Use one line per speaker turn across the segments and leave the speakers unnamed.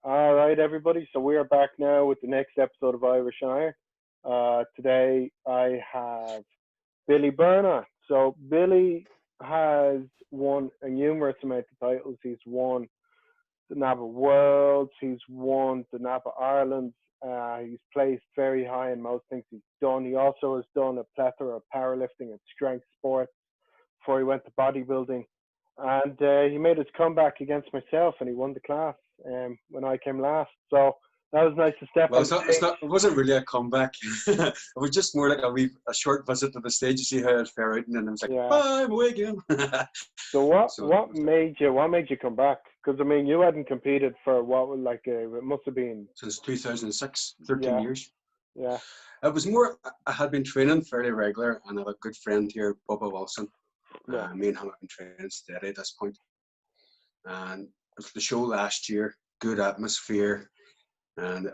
All right, everybody. So we are back now with the next episode of Irish Iron. Today I have Billy Bourne on. So Billy has won a numerous amount of titles. He's won the NABBA Worlds. He's won the NABBA Ireland. He's placed very high in most things he's done. He also has done a plethora of powerlifting and strength sports before he went to bodybuilding. And he made his comeback against myself, and he won the class when I came last. So that was nice to step
Well,
on stage.
it wasn't really a comeback. It was just more like a short visit to the stage to see how it fared out, and then I was like,
Yeah.
bye, I'm away again.
So what made you come back? Because I mean, you hadn't competed for it must have been
Since 2006, 13 years.
Yeah.
It was more, I had been training fairly regular, and I have a good friend here, Bubba Wilson.
Yeah.
Me and him have been training steady at this point. And it was the show last year, good atmosphere, and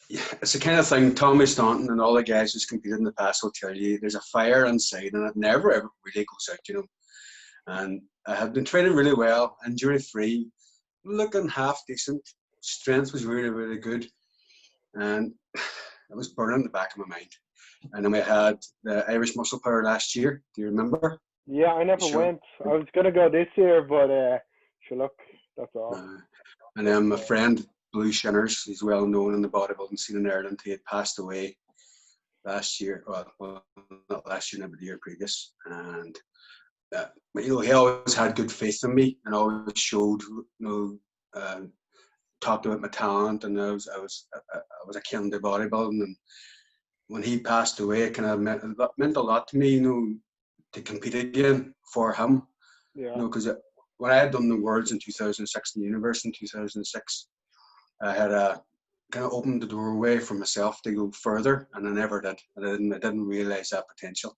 it's the kind of thing Tommy Staunton and all the guys who's competed in the past will tell you. There's a fire inside, and it never ever really goes out, you know. And I had been training really well, injury free, looking half decent. Strength was really, really good, and it was burning in the back of my mind. And then we had the Irish Muscle Power last year. Do you remember?
Yeah, I never went. I was gonna go this year, but sure, look, that's all.
And then my friend Blue Shinners, he's well known in the bodybuilding scene in Ireland. He had passed away last year. Well, not last year, but the year previous. And he always had good faith in me, and always showed, talked about my talent, and I was a keen to bodybuilding. And when he passed away, it kind of meant a lot to me, to compete again for him.
Yeah.
Because when I had done the Worlds in 2006 in the Universe in 2006, I had kind of opened the doorway for myself to go further, and I never did. I didn't realise that potential.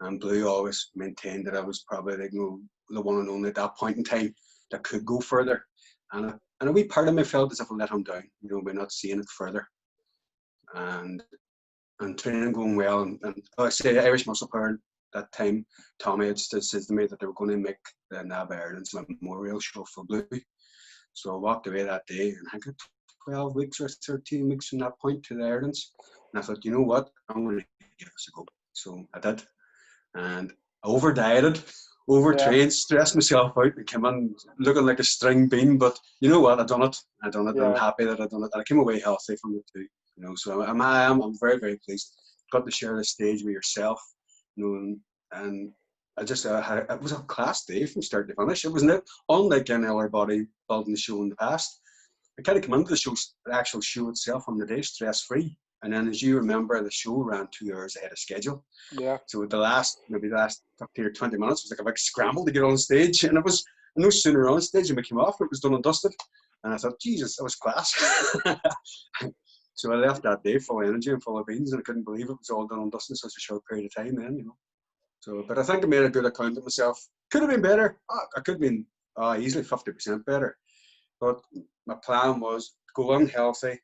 And Blue always maintained that I was probably the one and only at that point in time that could go further. And a wee part of me felt as if I let him down, by not seeing it further. And training going well, and I say Irish Muscle Power that time, Tommy had said to me that they were going to make the NABBA Ireland's memorial show for Blue. So I walked away that day, and I got 12 weeks or 13 weeks from that point to the Ireland's. And I thought, you know what, I'm going to give this a go. So I did. And I over-dieted, overtrained, stressed myself out, and came in looking like a string bean. But you know what, I done it. Yeah. I'm happy that I done it. And I came away healthy from it too. So I'm very, very pleased. Got to share the stage with yourself, and I just it was a class day from start to finish. It wasn't unlike any other bodybuilding show in the past. I kind of come into the actual show itself on the day stress-free, and then as you remember, the show ran 2 hours ahead of schedule.
Yeah.
So the last 15 or 20 minutes was like a big scramble to get on stage, and it was no sooner on stage than we came off. It was done and dusted, and I thought, Jesus, that was class. So I left that day full of energy and full of beans, and I couldn't believe it was all done and dusted in such a short period of time then, So, but I think I made a good account of myself. Could have been better. I could have been easily 50% better. But my plan was go in healthy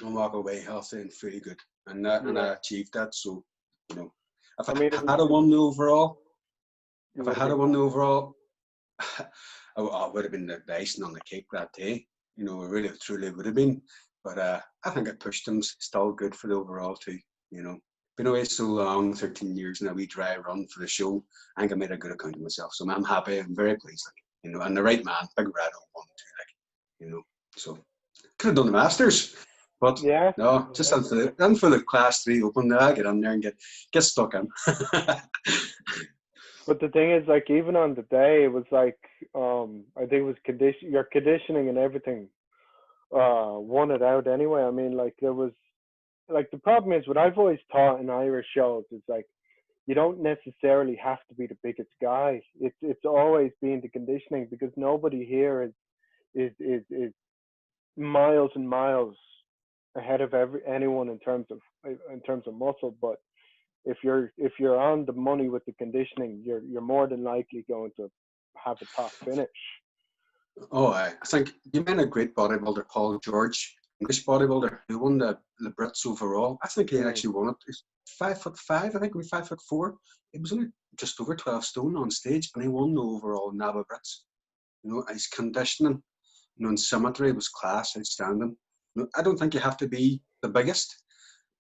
and walk away healthy and feeling good. And I achieved that. So, if I had won the overall, I would have been the icing on the cake that day. It really, truly would have been. But I think I pushed them still good for the overall too. Been away so long, 13 years, and a wee dry run for the show. I think I made a good account of myself. So I'm happy. I'm very pleased. And the right man, Big Red 1 2, So could have done the Masters, but no, just in for the Class 3 Open. I get in there and get stuck in.
But the thing is, even on the day, it was I think it was your conditioning and everything won it out anyway. I mean, there was the problem is what I've always taught in Irish shows is you don't necessarily have to be the biggest guy. It's always been the conditioning, because nobody here is miles and miles ahead of anyone in terms of muscle. But if you're on the money with the conditioning, you're more than likely going to have a top finish.
Oh, I think you meant a great bodybuilder, Paul George, English bodybuilder, who won the Brits overall. I think he actually won it. He's 5'5", I think he was 5'4". He was only just over 12 stone on stage, and he won the overall NABBA Brits. His conditioning in symmetry was class, outstanding. I don't think you have to be the biggest,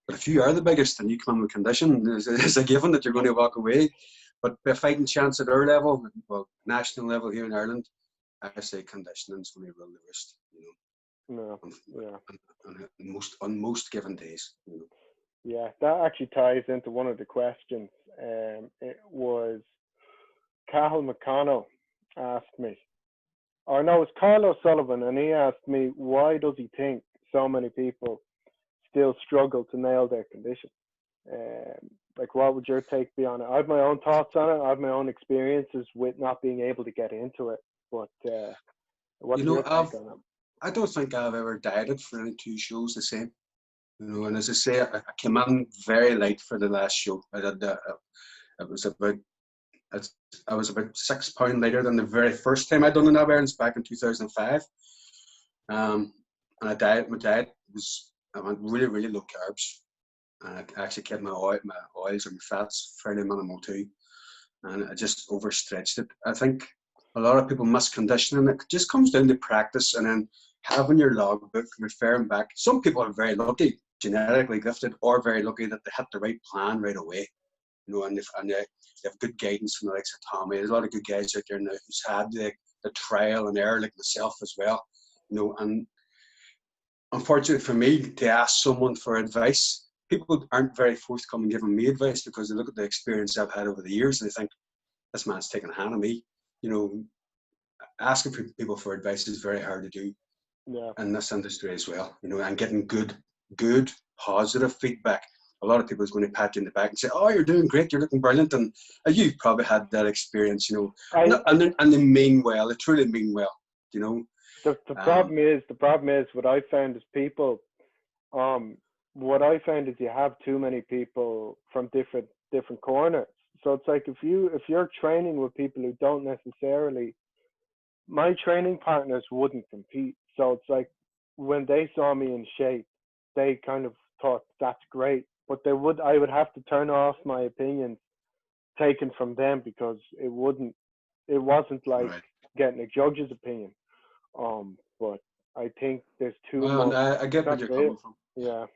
but if you are the biggest and you come in with condition, it's a given that you're going to walk away. But by fighting chance at our level, well, national level here in Ireland, I say conditioning is going to rule the roost.
No, yeah.
On most given days.
Yeah, that actually ties into one of the questions. It was Cahill McConnell asked me, or no, it was Carl O'Sullivan, and he asked me, why does he think so many people still struggle to nail their condition? Like, what would your take be on it? I have my own thoughts on it. I have my own experiences with not being able to get into it. But what's your take on it?
I don't think I've ever dieted for any two shows the same. And as I say, I came in very light for the last show. I did I was about 6 pounds lighter than the very first time I'd done the NABBA Irelands back in 2005. And my diet was, I went really, really low carbs. And I actually kept my oils or my fats fairly minimal too. And I just overstretched it. I think a lot of people miss conditioning. It just comes down to practice and then having your logbook, referring back. Some people are very lucky, genetically gifted, or very lucky that they hit the right plan right away. And they have good guidance from the likes of Tommy. There's a lot of good guys out there now who's had the trial and error like myself as well. And unfortunately for me, to ask someone for advice, people aren't very forthcoming giving me advice because they look at the experience I've had over the years and they think, this man's taking a hand on me. Asking for people for advice is very hard to do in this industry as well. And getting good, positive feedback. A lot of people is going to pat you in the back and say, "Oh, you're doing great. You're looking brilliant." And you've probably had that experience, and they mean well. They truly mean well,
The problem is what I found is people. What I found is you have too many people from different corners. So it's like if you're training with people who don't necessarily, my training partners wouldn't compete. So it's like when they saw me in shape, they kind of thought that's great, but I would have to turn off my opinions taken from them because it wasn't like getting a judge's opinion. But I think there's too much.
I get where you're coming from.
Yeah.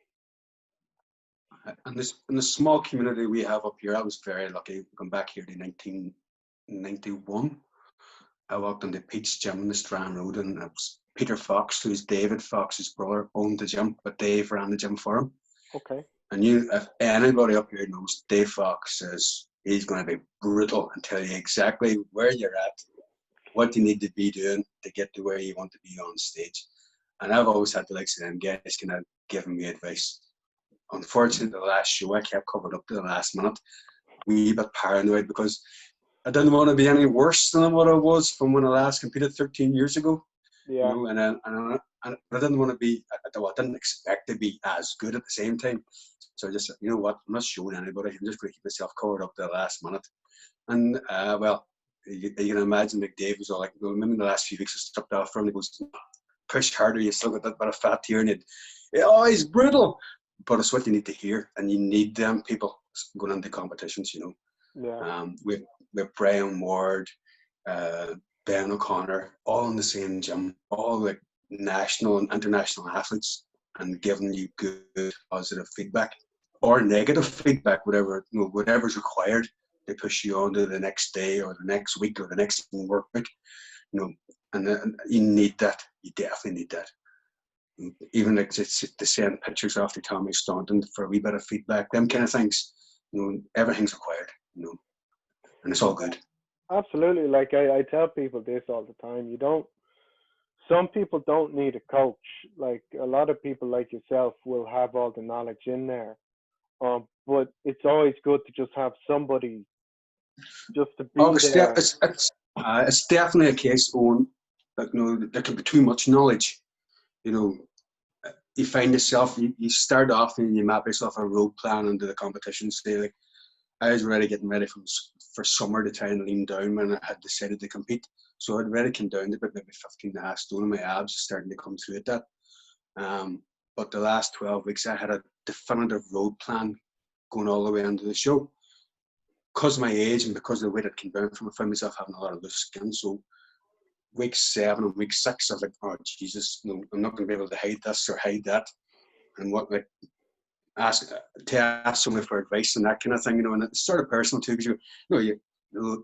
And in the small community we have up here, I was very lucky. Going back here to 1991, I walked into Pete's gym in the Strand Road, and it was Peter Fox, who's David Fox's brother, owned the gym, but Dave ran the gym for him.
Okay.
And if anybody up here knows, Dave Fox he's going to be brutal and tell you exactly where you're at, what you need to be doing to get to where you want to be on stage. And I've always had the likes of them guys kind of giving me advice. Unfortunately, the last show I kept covered up to the last minute, wee bit paranoid because I didn't want to be any worse than what I was from when I last competed 13 years ago.
Yeah.
And I didn't want to be. I didn't expect to be as good at the same time. So I just said, you know what? I'm not showing anybody. I'm just going to keep myself covered up to the last minute. And well, you can imagine that Dave was all like, maybe in the last few weeks I stepped off for him. He goes, push harder. You still got that bit of fat here, and he's brutal. But it's what you need to hear, and you need them people going into competitions.
Yeah.
With Brian Ward, Ben O'Connor, all in the same gym, all like national and international athletes, and giving you good, positive feedback or negative feedback, whatever's required to push you on to the next day or the next week or the next work week. And you need that. You definitely need that. Even like to send pictures off to Tommy Staunton for a wee bit of feedback, them kind of things. Everything's required. And it's all good.
Absolutely. Like I tell people this all the time. Some people don't need a coach. Like a lot of people like yourself will have all the knowledge in there. But it's always good to just have somebody just to be there.
It's definitely a case on there can be too much knowledge. You find yourself, you start off and you map yourself a road plan into the competition. Say, like, I was already getting ready for summer to try and lean down when I had decided to compete. So I'd already come down to about maybe 15.5 stone, and my abs are starting to come through at that. But the last 12 weeks, I had a definitive road plan going all the way into the show. Because of my age and because of the weight I'd come down from, I found myself having a lot of loose skin. So week 7 and week 6, I was like, oh Jesus, no, I'm not going to be able to hide this or hide that, and what like ask somebody for advice and that kind of thing, you know, and it's sort of personal too, because you know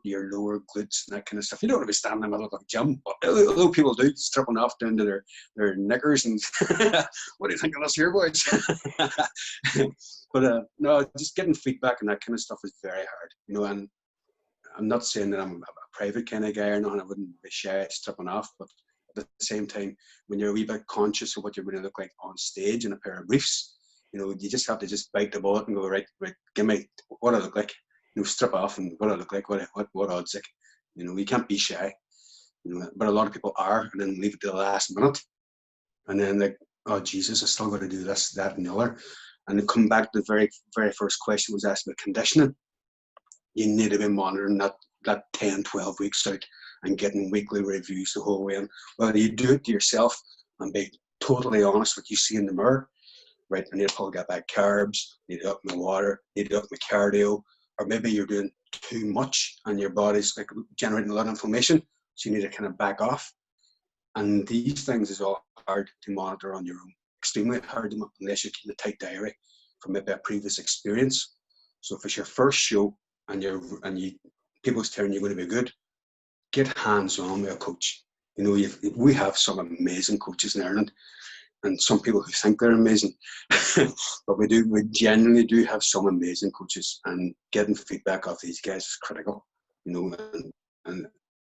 your lower glutes and that kind of stuff. You don't want to be standing in the middle of a gym, but although people do, stripping off down to their knickers and what do you think of us here, boys? But no, just getting feedback and that kind of stuff is very hard, you know. And I'm not saying that I'm a private kind of guy or not. I wouldn't be shy at stripping off, but at the same time, when you're a wee bit conscious of what you're going to look like on stage in a pair of briefs, you know, you just have to just bite the bullet and go, right, give me what I look like. You know, strip off and what I look like, what odds like. You know, you can't be shy. You know, but a lot of people are, and then leave it to the last minute, and then like, oh Jesus, I still got to do this, that, and the other. And then come back to the very, very first question was asked about conditioning. You need to be monitoring that 10, 12 weeks out and getting weekly reviews the whole way in. Whether you do it to yourself and be totally honest with what you see in the mirror, right, I need to pull back carbs, need to up my water, need to up my cardio, or maybe you're doing too much and your body's like generating a lot of inflammation, so you need to kind of back off. And these things is all hard to monitor on your own, extremely hard to, unless you keep a tight diary from maybe a previous experience. So if it's your first show and people's telling you're going to be good, get hands-on with a coach. You know, we have some amazing coaches in Ireland, and some people who think they're amazing, but we genuinely do have some amazing coaches, and getting feedback off these guys is critical, you know. And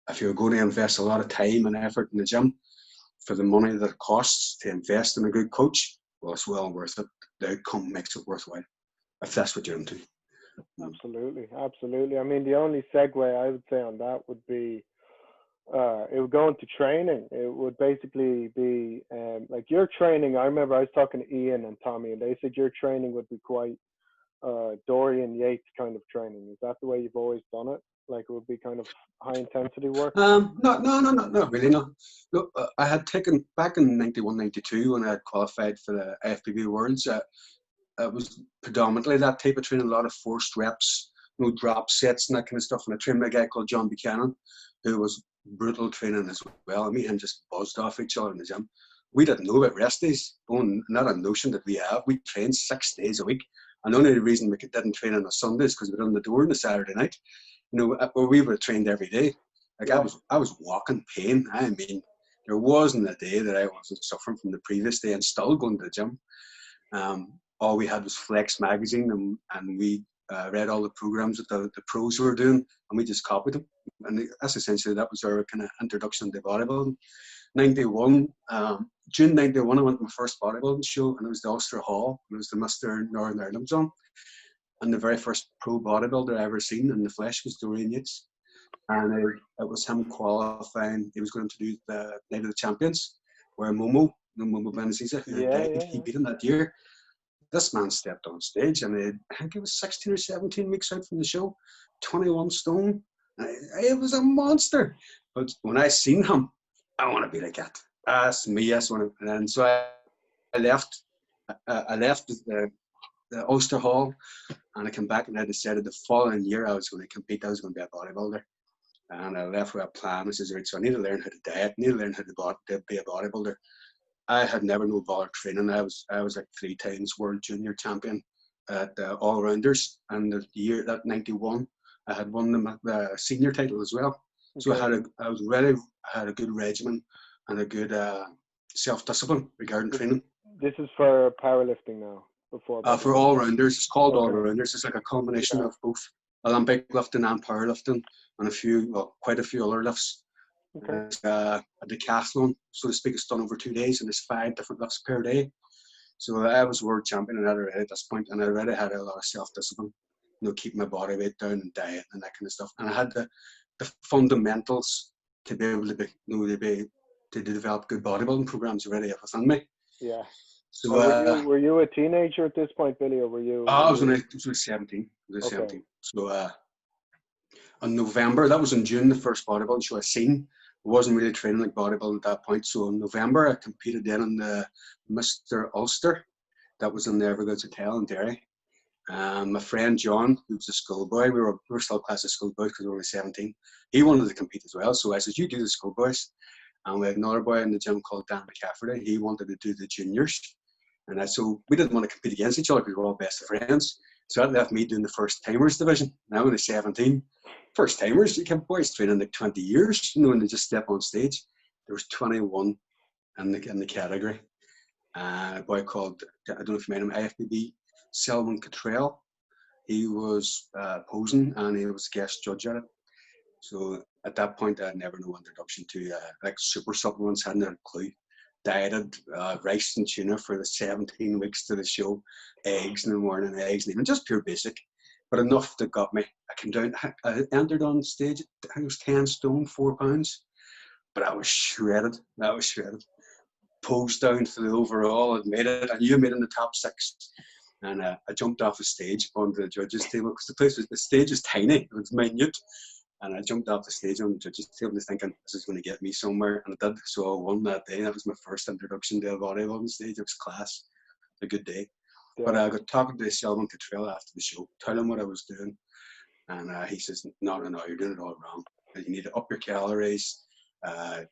if you're going to invest a lot of time and effort in the gym for the money that it costs to invest in a good coach, well, it's well worth it. The outcome makes it worthwhile, if that's what you're into.
Absolutely. I mean, the only segue I would say on that would be, it would go into training. It would basically be like your training. I remember I was talking to Ian and Tommy, and they said your training would be quite Dorian Yates kind of training. Is that the way you've always done it? Like it would be kind of high intensity work?
No, really, no. Look, I had taken back in 91, 92 when I had qualified for the NABBA Worlds. It was predominantly that type of training, a lot of forced reps, no drop sets and that kind of stuff. And I trained with a guy called John Buchanan, who was brutal training as well. I mean, him just buzzed off each other in the gym. We didn't know about rest days. Not a notion that we have. We trained 6 days a week. And the only reason we didn't train on a Sunday is because we were on the door on a Saturday night. You know, where we were trained every day. Like I was walking pain. I mean, there wasn't a day that I wasn't suffering from the previous day and still going to the gym. All we had was Flex magazine, and we read all the programs that the pros were doing, and we just copied them. And that's essentially, that was our kind of introduction to bodybuilding. 91, June 91, I went to my first bodybuilding show, and it was the Ulster Hall. It was the Mr Northern Ireland zone. And the very first pro bodybuilder I ever seen in the flesh was Dorian Yates. And it was him qualifying. He was going to do the Night of the Champions, where Momo Benziza, who died, he beat him that year. This man stepped on stage, and I think he was 16 or 17 weeks out from the show, 21 stone. It was a monster. But when I seen him, I want to be like that. That's me. That's one. And so I left. I left the Ulster Hall, and I came back, and I decided the following year I was going to compete. I was going to be a bodybuilder, and I left with a plan. I says, right, so I need to learn how to diet. I need to learn how to be a bodybuilder. I had never known bother training. I was like 3 times world junior champion at all rounders, and the year that 91, I had won the senior title as well. Okay. So I was ready. I had a good regimen and a good self-discipline regarding training.
This is for powerlifting now.
For all rounders, it's called all rounders. It's like a combination of both Olympic lifting and powerlifting, and quite a few other lifts. Okay. It's a decathlon, so to speak. It's done over 2 days, and there's 5 different lifts per day. So I was world champion at this point, and I already had a lot of self-discipline, you know, keep my body weight down and diet and that kind of stuff. And I had the fundamentals to be able to be, you know, to develop good bodybuilding programs already within me.
Yeah.
So
were you a teenager at this point, Billy, or were you?
I was only 17. I was 17. So in November, that was in June, the first bodybuilding show I seen. I wasn't really training like bodybuilding at that point. So in November, I competed then in the Mr Ulster. That was in the Evergoods Hotel in Derry. My friend John, who was a schoolboy, we were still class of schoolboys because we were only 17. He wanted to compete as well. So I said, you do the schoolboys. And we had another boy in the gym called Dan McCafferty. He wanted to do the juniors. And so we didn't want to compete against each other because we were all best of friends. So that left me doing the first timers division. Now only 17. First timers, you can boys training like 20 years, you know, when they just step on stage. There was 21 in the category. A boy called, I don't know if you met him, IFBB, Selman Cottrell. He was posing and he was a guest judge at it. So at that point, I had never no introduction to like super supplements, hadn't a clue. Dieted rice and tuna for the 17 weeks to the show, eggs in the morning, eggs in the evening, just pure basic, but enough that got me. I came down, I entered on stage, I was 10 stone, 4 pounds, but I was shredded. Posed down to the overall, I'd made it, I knew I made it in the top 6. And I jumped off the stage onto the judges' table because the stage was tiny, it was minute. And I jumped off the stage on the judges' table thinking, this is going to get me somewhere. And it did. So I won that day. That was my first introduction to a volleyball on stage. It was class. A good day. Yeah. But I got talking to Selman Cottrell after the show, telling him what I was doing. And he says, no, you're doing it all wrong. You need to up your calories.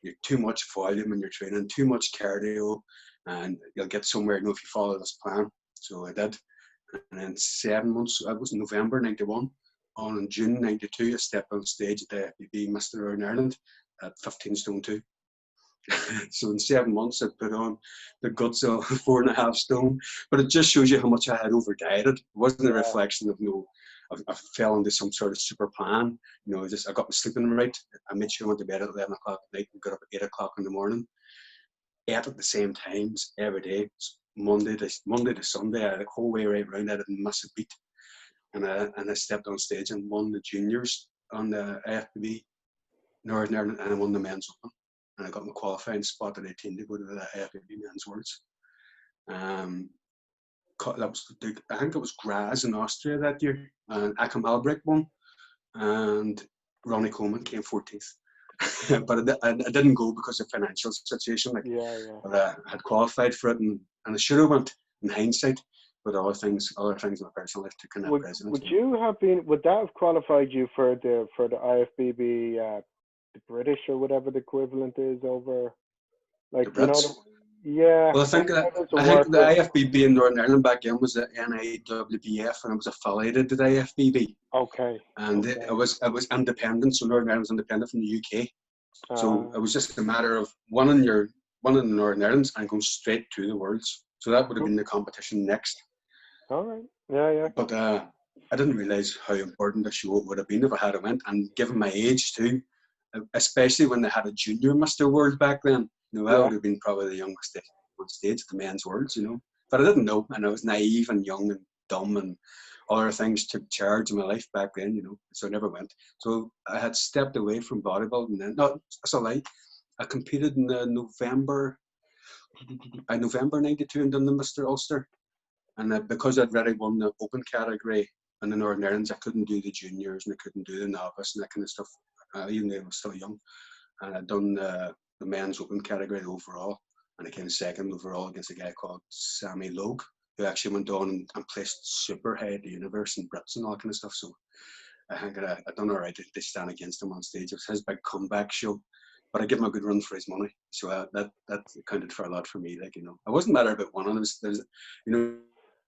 You're too much volume in your training, too much cardio, and you'll get somewhere, you know, if you follow this plan. So I did. And then 7 months, I was in November 91. On in June 92, I stepped on stage at the FBB Mr Ireland at 15 stone 2. So in 7 months, I put on the guts of 4.5 stone. But it just shows you how much I had over dieted. It wasn't a reflection of I fell into some sort of super plan. You know, I got my sleeping right. I made sure I went to bed at 11 o'clock at night and got up at 8 o'clock in the morning. Ate at the same times every day. Monday to Sunday, I had the whole way right round. I had a massive beat. And I stepped on stage and won the juniors on the IFBB Northern Ireland, and I won the men's open. And I got my qualifying spot at 18 to go to the IFBB men's worlds. That was I think it was Graz in Austria that year, and Akam Albrecht won, and Ronnie Coleman came 14th. But I didn't go because of financial situation. But I had qualified for it, and I should have went in hindsight. But other things in my personal life took kind of precedence.
Would that have qualified you for the IFBB, the British or whatever the equivalent is over, like,
the Brits?
Yeah.
Well, I think the IFBB in Northern Ireland back then was the NABBF, and it was affiliated to the IFBB.
Okay.
And it was independent, so Northern Ireland was independent from the UK. So it was just a matter of one in the Northern Ireland and going straight to the Worlds. So that would have been the competition next.
All right. Yeah.
But I didn't realise how important the show would have been if I had went. And given my age too, especially when they had a junior Mr World back then, you know, I would have been probably the youngest on stage at the men's Worlds, you know. But I didn't know, and I was naive and young and dumb, and other things took charge of my life back then, you know. So I never went. So I had stepped away from bodybuilding then. No, that's a lie. I competed in November 92 and done the Mr Ulster. And because I'd already won the open category in the Northern Ireland, I couldn't do the juniors and I couldn't do the novice and that kind of stuff, even though I was still young. And I'd done the men's open category, the overall, and I came second overall against a guy called Sammy Logue, who actually went on and placed super high at the universe and Brits and all that kind of stuff. So I think I'd done all right to stand against him on stage. It was his big comeback show. But I give him a good run for his money. So that accounted for a lot for me. Like, you know, I wasn't matter about winning. It was, you know,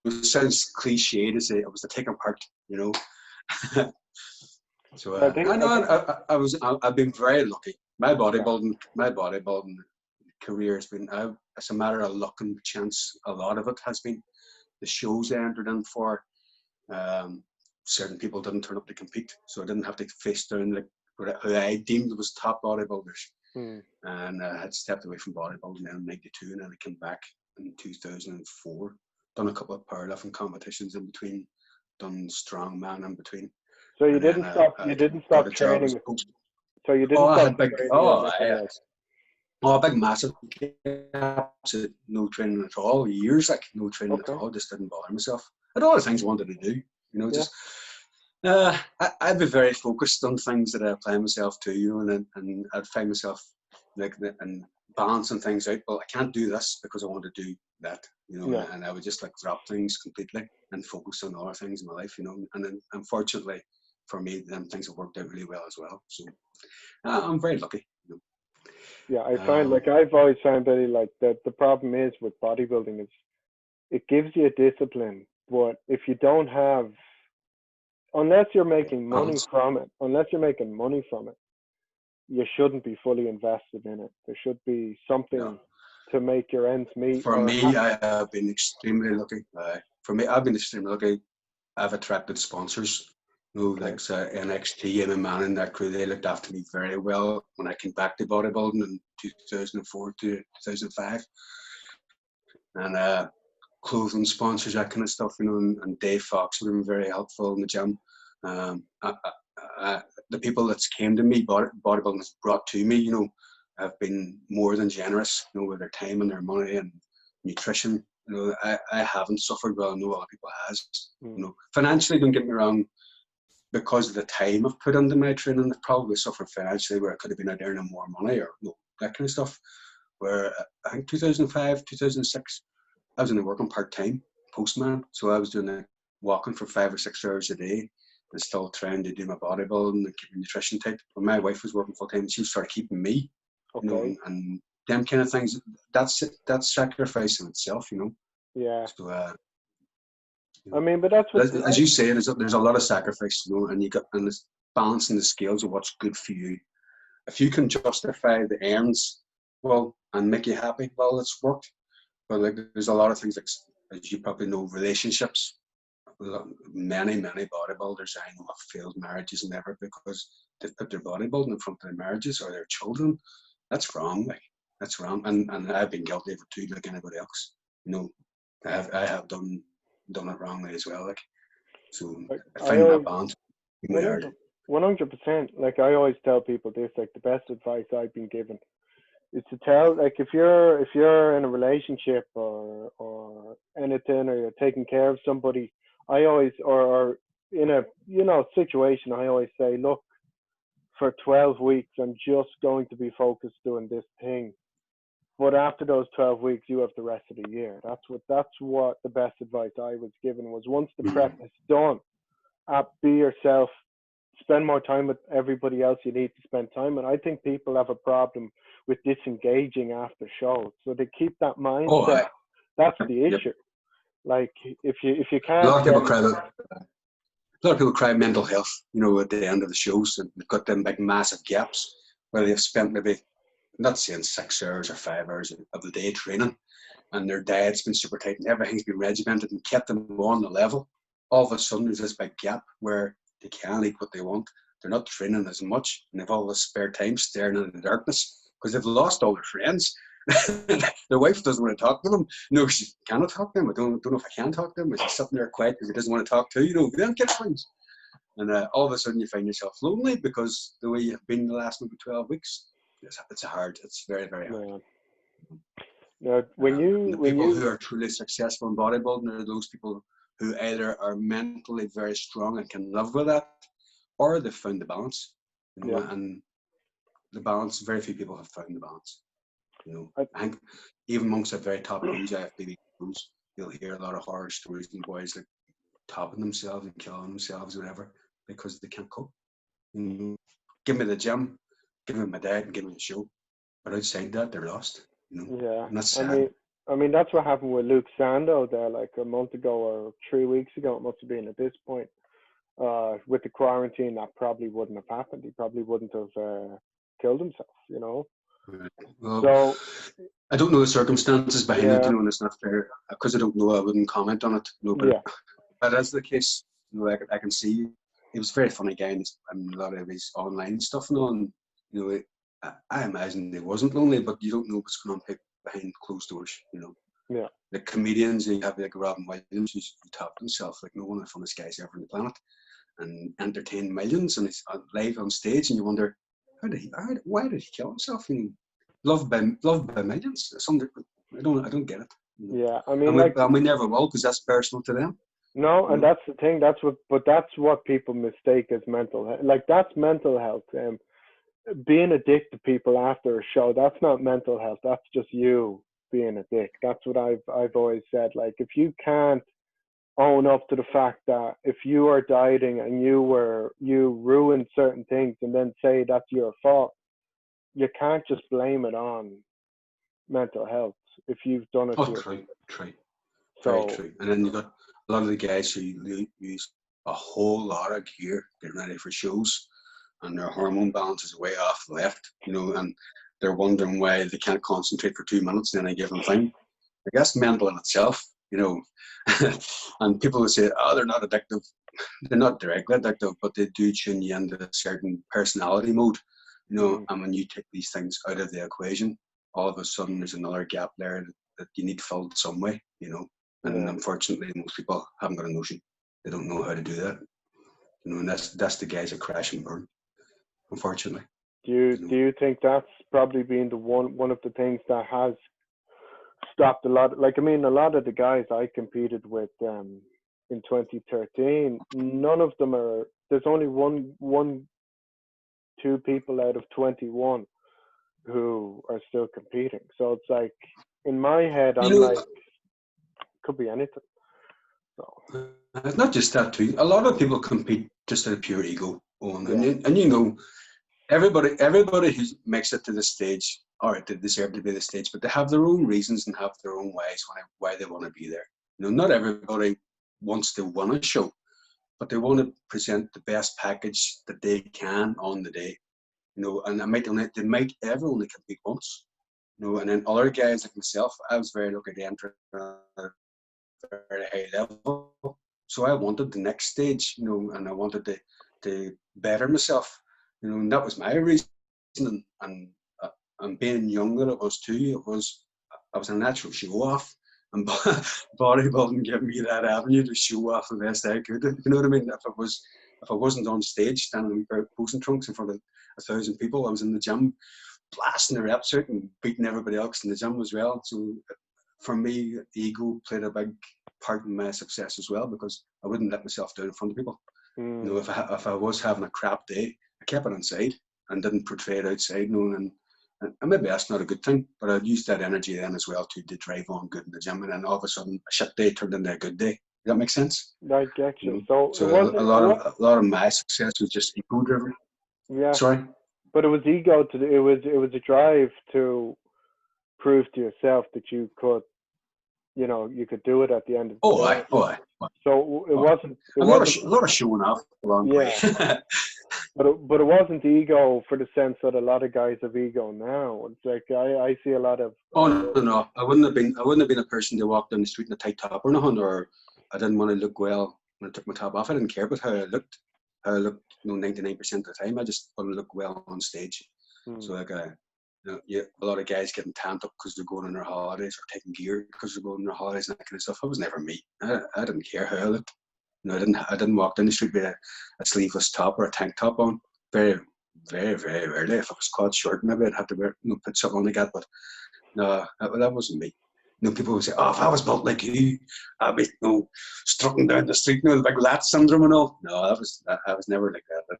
it sounds cliche to say it was the taking part, you know. So I've been very lucky. My bodybuilding career has been it's a matter of luck and chance. A lot of it has been the shows I entered in for. Certain people didn't turn up to compete, so I didn't have to face down like who I deemed was top bodybuilders. And I had stepped away from bodybuilding in 92, and then I came back in 2004. Done a couple of powerlifting competitions in between, done strongman in between.
So you didn't stop. You didn't stop training. So you didn't stop training.
Big massive gaps. No training at all. Years like no training at all. Just didn't bother myself. I had all the things I wanted to do. You know, just I'd be very focused on things that I apply myself to. You know, and I'd find myself like in balancing things out. Well, I can't do this because I want to do that, you know,
Yeah.
and I would just like drop things completely and focus on other things in my life, you know. And then, unfortunately for me, them things have worked out really well as well. So I'm very lucky, you
Yeah, I
know.
find, like, I've always found that, like, that the problem is with bodybuilding is it gives you a discipline, but if you don't have, unless you're making money
Balance.
from it, unless you're making money from it, you shouldn't be fully invested in it. There should be
Yeah.
something to make your ends meet.
For
Or
me, I have been extremely lucky. For me, I've been extremely lucky. I've attracted sponsors. You know,
okay,
like NXT and my man in that crew, they looked after me very well when I came back to bodybuilding in 2004 to 2005. And clothing sponsors, that kind of stuff, you know, and Dave Fox would have been very helpful in the gym. Um, I, the people that came to me, bodybuilding has brought to me, you know, have been more than generous, you know, with their time and their money and nutrition. You know, I haven't suffered, well, I know a lot of people has. You
mm,
know, financially, don't get me wrong, because of the time I've put into my training, I've probably suffered financially where I could have been out earning more money or, you know, that kind of stuff. Where I think 2005, 2006, I was only working part-time postman, so I was doing like walking for 5 or 6 hours a day and still trying to do my bodybuilding and keep my nutrition tight. But my wife was working full-time and she started keeping me, you know,
okay,
and them kind of things. That's sacrifice in itself, you know.
yeah.
So you
I
know,
mean, but that's what
as you say, there's a lot of sacrifice, you know, and it's balancing the scales of what's good for you. If you can justify the ends, well, and make you happy, well, it's worked. But like, there's a lot of things, like, as you probably know, relationships. Many bodybuilders I know have failed marriages and ever because they've put their bodybuilding in front of their marriages or their children. That's wrong. Like, that's wrong. And I've been guilty of it too, like anybody else. You know, I have done it wrongly as well. Like, so
like,
I
I
find that
always
balance really hard.
100 100%. Like, I always tell people this. Like, the best advice I've been given is to tell, like, if you're in a relationship or anything, or you're taking care of somebody, I always, or in a, situation, I always say, look, for 12 weeks I'm just going to be focused doing this thing, but after those 12 weeks you have the rest of the year. That's what the best advice I was given was, once the prep is done, be yourself, spend more time with everybody else you need to spend time. And I think people have a problem with disengaging after shows, so they keep that
Oh,
mindset. That's the
yep.
issue. Like, if you
A lot
can't
of
get,
people cry about a lot of people cry mental health, you know, at the end of the shows, and they've got them big massive gaps where they've spent maybe, not saying 6 hours or 5 hours of the day training, and their diet's been super tight and everything's been regimented and kept them on the level. All of a sudden, there's this big gap where they can't eat what they want. They're not training as much, and they've all this spare time staring into the darkness because they've lost all their friends. Their wife doesn't want to talk to them. No, she cannot talk to them. I don't know if I can talk to them. She's sitting there quiet because he doesn't want to talk to you. You know, they don't get things. And all of a sudden, you find yourself lonely because the way you've been the last maybe 12 weeks, it's hard. It's very, very hard.
yeah. When
And
you
the
when
people who
you
are truly successful in bodybuilding are those people who either are mentally very strong and can live with that, or they've found the balance. You know,
yeah,
and the balance, very few people have found the balance. You know,
I,
I think even amongst the very top crews, IFBB crews, you'll hear a lot of horror stories and boys like topping themselves and killing themselves, or whatever, because they can't cope. You know, give me the gym, give me my diet, and give me the show. But outside that, they're lost. You know,
yeah.
and that's
I
sad.
mean, I mean that's what happened with Luke Sando there, like a month ago or 3 weeks ago. It must have been at this point. With the quarantine, that probably wouldn't have happened. He probably wouldn't have killed himself.
Right. Well,
So
I don't know the circumstances behind it,
yeah,
you know, and it's not fair because I don't know. I wouldn't comment on it, you know. But
yeah,
that is the case. You know, I can see he was a very funny guy and a lot of his online stuff and all. And you know, I imagine he wasn't lonely, but you don't know what's going on behind closed doors. You know,
yeah,
the comedians, you have like Robin Williams who's topped himself like no one of the funnest guys ever on the planet, and entertained millions, and he's live on stage, and you wonder why did he kill himself? You know, loved by millions. I don't get it. You know?
yeah. I mean,
And
like,
we never will because that's personal to them.
no,
You
and
know.
that's the thing. But that's what people mistake as mental health. Like, that's mental health. being a dick to people after a show, that's not mental health. That's just you being a dick. That's what I've always said. Like, if you can't own up to the fact that if you are dieting and you ruined certain things and then say that's your fault, you can't just blame it on mental health if you've done it
Oh,
to
true, true. Very
So
true. And then you got a lot of the guys who use a whole lot of gear getting ready for shows, and their hormone balance is way off left, and they're wondering why they can't concentrate for 2 minutes in any given thing. I guess mental in itself, and people will say, oh, they're not addictive. They're not directly addictive, but they do tune you into a certain personality mode, and when you take these things out of the equation, all of a sudden there's another gap there that you need filled some way, and unfortunately most people haven't got a notion. They don't know how to do that, and that's the guys that crash and burn, unfortunately.
Do you think that's probably been the one of the things that has stopped a lot? Like, I mean, a lot of the guys I competed with in 2013, none of them are. There's only two people out of 21 who are still competing. So it's like, in my head, I'm like, could be anything. So
it's not just that too. A lot of people compete just out of pure ego, and everybody who makes it to the stage, all right, they deserve to be the stage, but they have their own reasons and have their own ways why they want to be there. Not everybody wants to win a show, but they want to present the best package that they can on the day. And they might ever only compete once. And then other guys like myself, I was very lucky to enter at a very high level. So I wanted the next stage, and I wanted to better myself, and that was my reason. And being young that it was too, I was a natural show off, and bodybuilding gave me that avenue to show off the best I could. You know what I mean? If I wasn't on stage standing in posing trunks in front of 1,000 people, I was in the gym blasting the reps out and beating everybody else in the gym as well. So for me, ego played a big part in my success as well, because I wouldn't let myself down in front of people. If I was having a crap day, I kept it inside and didn't portray it outside. And maybe that's not a good thing, but I'd used that energy then as well to drive on good in the gym, and then all of a sudden a shit day turned into a good day. Does that make sense?
I get you.
So a lot of my success was just ego driven.
Yeah.
Sorry.
But it was ego it was a drive to prove to yourself that you could, you could do it at the end of the day. So it wasn't
a lot of showing off along the way.
But it wasn't ego for the sense that a lot of guys have ego now. It's like I see a lot of.
No. I wouldn't have been a person to walk down the street in a tight top or nothing, or I didn't want to look well when I took my top off. I didn't care about how I looked. 99% of the time, I just want to look well on stage. So like a lot of guys getting tanned up because they're going on their holidays, or taking gear because they're going on their holidays and that kind of stuff. That was never me. I didn't care how I looked. I didn't walk down the street with a sleeveless top or a tank top on. Very, very, very rarely. If I was caught short, maybe I'd have to put something on like that. But no, that wasn't me. People would say, "Oh, if I was built like you, I'd be strutting down the street, the big lat syndrome and all." No, I was never like that.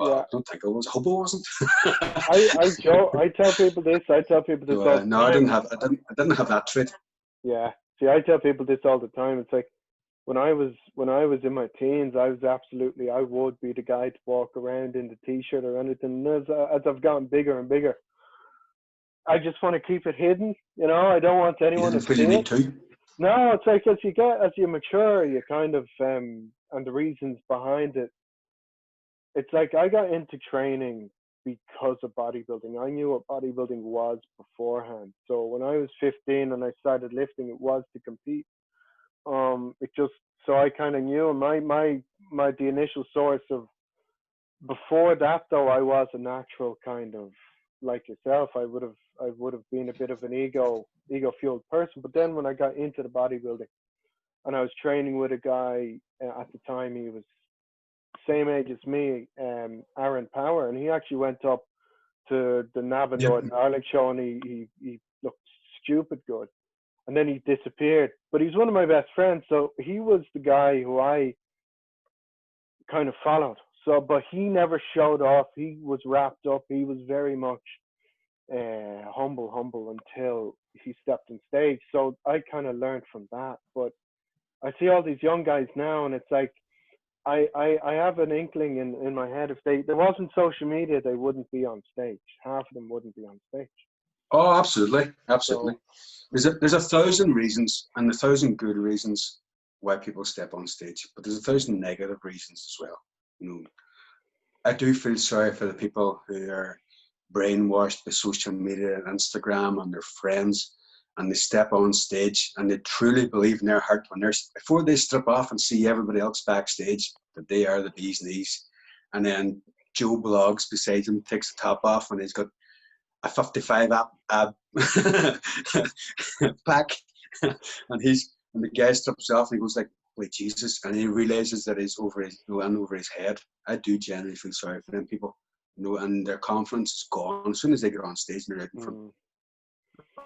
I don't think I was. I hope I wasn't.
I tell people this. I tell people this all the time.
No, I didn't have that trait.
Yeah. See, I tell people this all the time. It's like, when I was in my teens, I would be the guy to walk around in the t-shirt or anything. And as I've gotten bigger and bigger, I just want to keep it hidden. I don't want anyone to see it. No, it's like as you mature, you kind of and the reasons behind it. It's like I got into training because of bodybuilding. I knew what bodybuilding was beforehand. So when I was 15 and I started lifting, it was to compete. So I kind of knew the initial source of. Before that though, I was a natural kind of like yourself. I would have been a bit of an ego fueled person. But then when I got into the bodybuilding, and I was training with a guy at the time, he was same age as me, Aaron Power, and he actually went up to the NABBA Northern Ireland show, and he looked stupid good. And then he disappeared. But he's one of my best friends. So he was the guy who I kind of followed. So, but he never showed off. He was wrapped up. He was very much humble until he stepped on stage. So I kind of learned from that. But I see all these young guys now, and it's like I have an inkling in my head, if there wasn't social media, they wouldn't be on stage. Half of them wouldn't be on stage.
Oh, absolutely, absolutely.
So,
There's a thousand reasons and a thousand good reasons why people step on stage, but there's a thousand negative reasons as well. You know, I do feel sorry for the people who are brainwashed by social media and Instagram and their friends, and they step on stage and they truly believe in their heart when before they strip off and see everybody else backstage that they are the bee's knees, and then Joe Blogs beside him takes the top off and he's got a 55 ab pack, and the guy strips off and he goes like, "Wait, Jesus!" and he realizes that he's over his head. I do generally feel sorry for them people, you know, and their confidence is gone as soon as they get on stage and they're out in front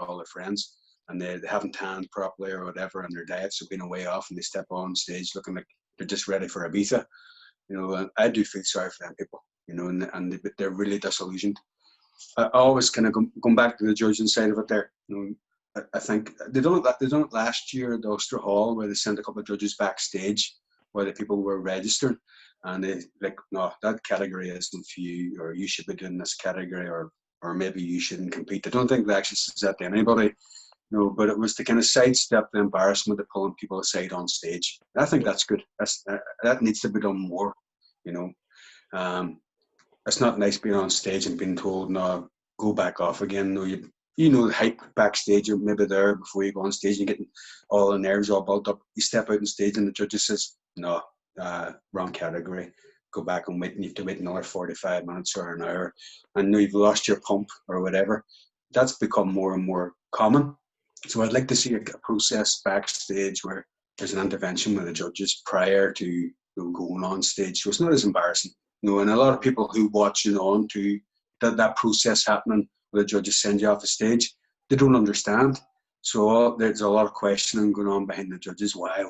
of all their friends, and they haven't tanned properly or whatever, and their diets have been a way off, and they step on stage looking like they're just ready for Ibiza, you know. And I do feel sorry for them people, you know, and they're really disillusioned. I always kind of going back to the judging side of it there. You know, I think they done it last year at the Ulster Hall, where they sent a couple of judges backstage while the people were registering, and they like, no, that category isn't for you, or you should be doing this category, or maybe you shouldn't compete. I don't think they actually said that to anybody, you know, but it was to kind of sidestep the embarrassment of pulling people aside on stage. And I think that's good. That needs to be done more, you know. It's not nice being on stage and being told, no, go back off again. No, you know the hype backstage, you're maybe there before you go on stage, you're getting all the nerves all built up. You step out on stage and the judge says, no, wrong category. Go back and wait, and you have to wait another 45 minutes or an hour, and know you've lost your pump or whatever. That's become more and more common. So I'd like to see a process backstage where there's an intervention with the judges prior to going on stage, so it's not as embarrassing. You know, and a lot of people who watch on to that process happening where the judges send you off the stage, they don't understand. So there's a lot of questioning going on behind the judges. Why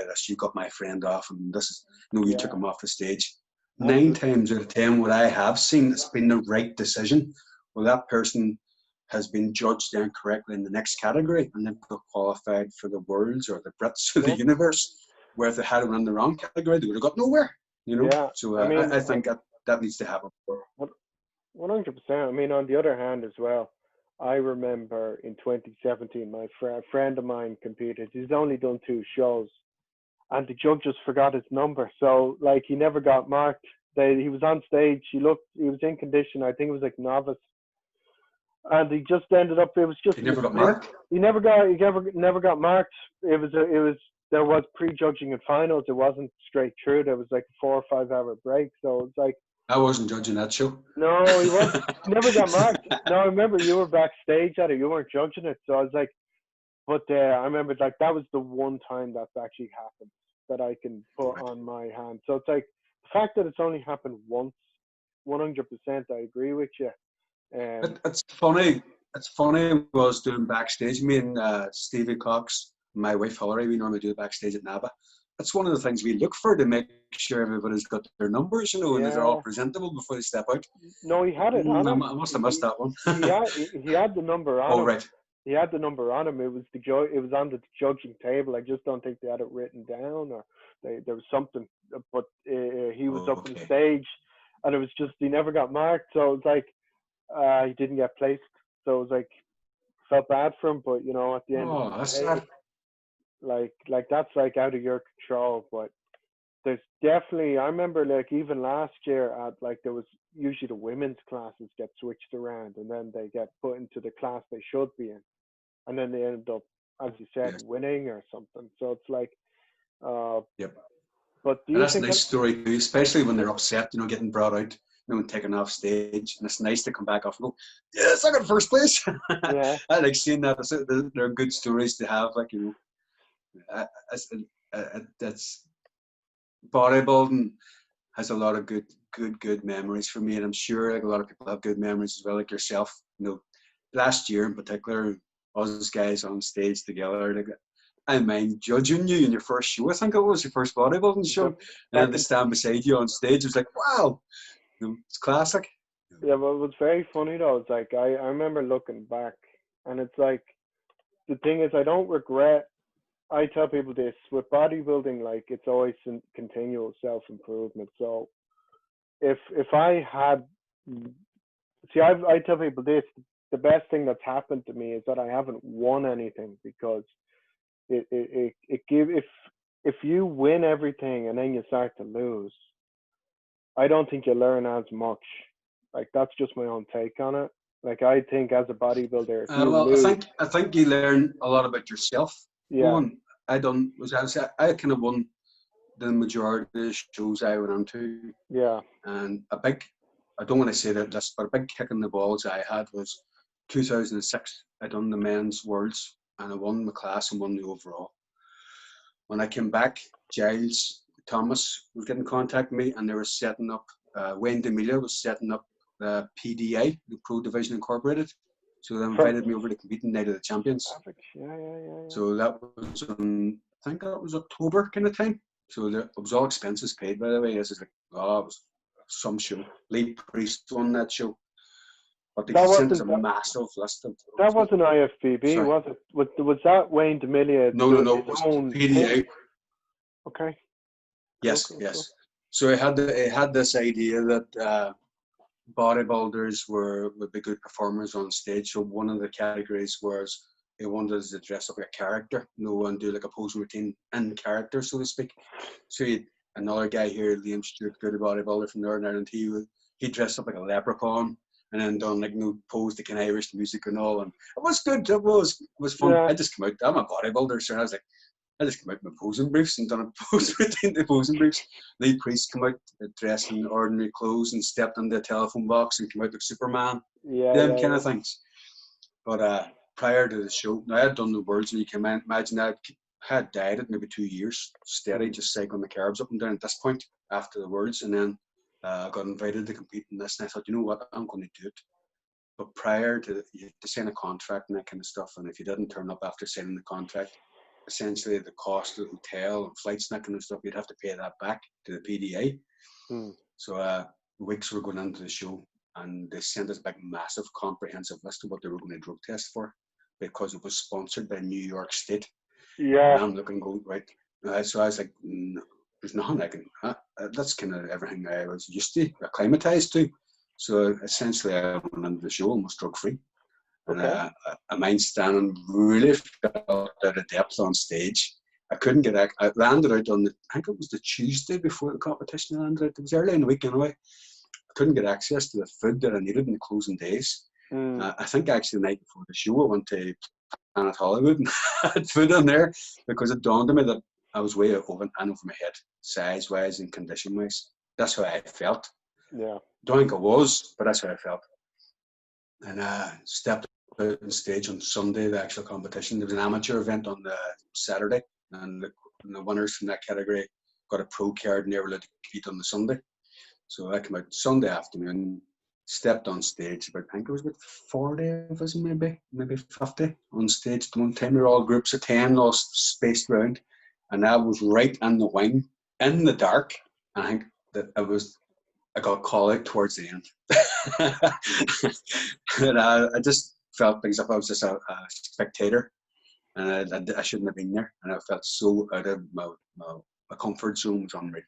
this? You got my friend off, and this is you took him off the stage.
absolutely.
9 times out of 10, what I have seen, it's been the right decision. Well, that person has been judged incorrectly in the next category, and they've got qualified for the Worlds or the Brits or the Universe. Where if they had them in the wrong category, they would have got nowhere. You know,
Yeah,
so
I mean,
I think that needs to happen.
100%. I mean, on the other hand, as well, I remember in 2017, my friend of mine competed. He's only done 2 shows, and the judge just forgot his number. So, like, he never got marked. He was on stage. He was in condition. I think it was like novice, and he just ended up. It was just.
He never got marked.
He never got marked. It was. There was pre-judging and finals. It wasn't straight through. There was like a 4 or 5 hour break. So it's like.
I wasn't judging that show.
No, he wasn't. He never got marked. No, I remember you were backstage at it. You weren't judging it. So I was like, but I remember like that was the one time that's actually happened that I can put on my hand. So it's like the fact that it's only happened once, 100%. I agree with you.
It's funny. It's funny. I was doing backstage. Me and Stevie Cox, my wife Hillary, we normally do it backstage at NABBA. That's one of the things we look for to make sure everybody's got their numbers, you know, and they're all presentable before they step out.
No, he had it on him.
I must have missed that one.
he had the number on him.
Oh, right.
He had the number on him. It was it was on the judging table. I just don't think they had it written down, or there was something. But he was up on stage, and it was just he never got marked. So it was like he didn't get placed. So it was like felt bad for him, but you know, at the end of the day, like that's like out of your control. But there's definitely, I remember like even last year at like there was usually the women's classes get switched around, and then they get put into the class they should be in, and then they end up, as you said, winning or something. So it's like,
yep.
But do you
that's
think
a nice story too, especially when they're upset, you know, getting brought out, you know, and taken off stage, and it's nice to come back off and go, yes, I got first place.
Yeah.
I like seeing that. They're good stories to have, like, you know, that's bodybuilding has a lot of good memories for me, and I'm sure like a lot of people have good memories as well, like yourself. You know, last year in particular, all those guys on stage together, like I mind judging you in your first show. I think it was your first bodybuilding show. And they stand beside you on stage. It was like, wow, it's classic.
Yeah, but what's very funny though is like I remember looking back, and it's like the thing is I don't regret. I tell people this with bodybuilding, like it's always continual self improvement. So if I had, see, I tell people this: the best thing that's happened to me is that I haven't won anything, because it give if you win everything and then you start to lose, I don't think you learn as much. Like that's just my own take on it. Like I think as a bodybuilder, if you
Well,
lose,
I think you learn a lot about yourself.
yeah,
I don't. I kind of won the majority of the shows I went into,
yeah,
and a big. I don't want to say that this, but a big kick in the balls I had was 2006. I done the men's worlds, and I won my class and won the overall. When I came back, Giles Thomas was getting in contact with me, and they were setting up. Wayne Demilia was setting up the PDI, the Pro Division Incorporated. So they invited me over to compete in Night of the Champions.
perfect. Yeah.
So that was I think that was October kind of time. So it was all expenses paid, by the way. This is like, oh, it was some show. Lee Priest won that show. But they
That
sent us a
wasn't
massive list of.
that wasn't IFBB,
Sorry.
was it? Was that Wayne Demilia
No,
doing
it
his
was
own
PDI.
thing? Okay.
Yes,
Cool.
yes. So it had this idea that bodybuilders would be good performers on stage. So one of the categories was they wanted us to dress up like a character, and do like a pose routine in character, so to speak. So another guy here, Liam Stewart, good bodybuilder from Northern Ireland, he dressed up like a leprechaun and then done like pose to kind of Irish music and all, and it was good. It was fun.
Yeah.
I just came out. I'm a bodybuilder, so I just came out in my posing briefs and done a pose routine to posing briefs. Lee Priest came out dressed in ordinary clothes and stepped on the telephone box and came out like Superman. Them kind of things. But prior to the show, now I had done the worlds, and you can imagine I had died at maybe 2 years, steady, just cycling the carbs up and down at this point after the worlds, and then I got invited to compete in this, and I thought, you know what, I'm going to do it. But prior to you had to sign a contract and that kind of stuff, and if you didn't turn up after signing the contract, essentially the cost of the hotel and flights and that kind of stuff, you'd have to pay that back to the PDA. So weeks were going into the show, and they sent us a big, massive, comprehensive list of what they were going to drug test for, because it was sponsored by New York State.
Yeah.
And I'm looking, right. So I was like, no, there's nothing I can. That's kind of everything I was used to, acclimatized to. So essentially, I went into the show almost drug free.
Okay.
And a mind standing really felt out of depth on stage. I couldn't get out. I landed out on I think it was the Tuesday before the competition. I landed out. It was early in the week anyway. I couldn't get access to the food that I needed in the closing days. I think actually the night before the show, I went to Planet Hollywood and had food in there, because it dawned on me that I was way over my head, size-wise and condition-wise. That's how I felt.
Yeah.
Don't think I was, but that's how I felt. And I stepped out on stage on Sunday, the actual competition. There was an amateur event on the Saturday, and the winners from that category got a pro card, and they were allowed to compete on the Sunday. So I came out Sunday afternoon, stepped on stage. I think it was about 40 of us, maybe 50 on stage at one time. We were all groups of 10, all spaced around, and I was right in the wing, in the dark. And I think that I got called out towards the end. And I just felt as if I was just a spectator, and I shouldn't have been there. And I felt so out of my comfort zone. Was unreal.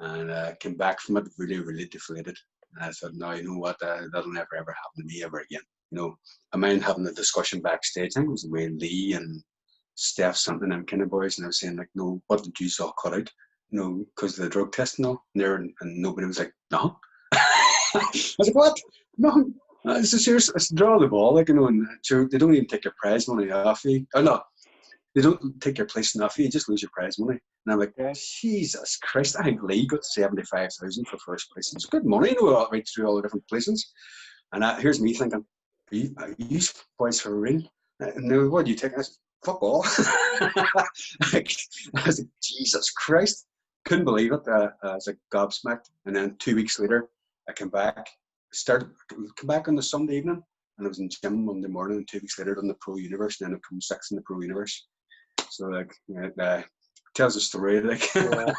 And I came back from it really, really deflated. And I thought, no, you know what, that'll never ever happen to me ever again. I mind having a discussion backstage. I think it was Wayne Lee and Steph something, them kind of boys, and I was saying like, no, what did you all cut out? Because of the drug test and all. And nobody was like, no. I was like, what? No. It's a serious. It's draw the ball, and they don't even take your prize money off you. Oh no, they don't take your placing off you. You just lose your prize money. And I'm like, Jesus Christ! I think Lee got 75,000 for first place. It's good money, right through all the different placings. And here's me thinking, are you boys for real? No, what do you take? I said, fuck all. I was like, Jesus Christ! Couldn't believe it. I was like gobsmacked. And then 2 weeks later, I came back. Come back on the Sunday evening, and I was in gym Monday morning, and 2 weeks later done the Pro Universe, and then I come sixth in the Pro Universe. So like it tells a story. Like
Yeah.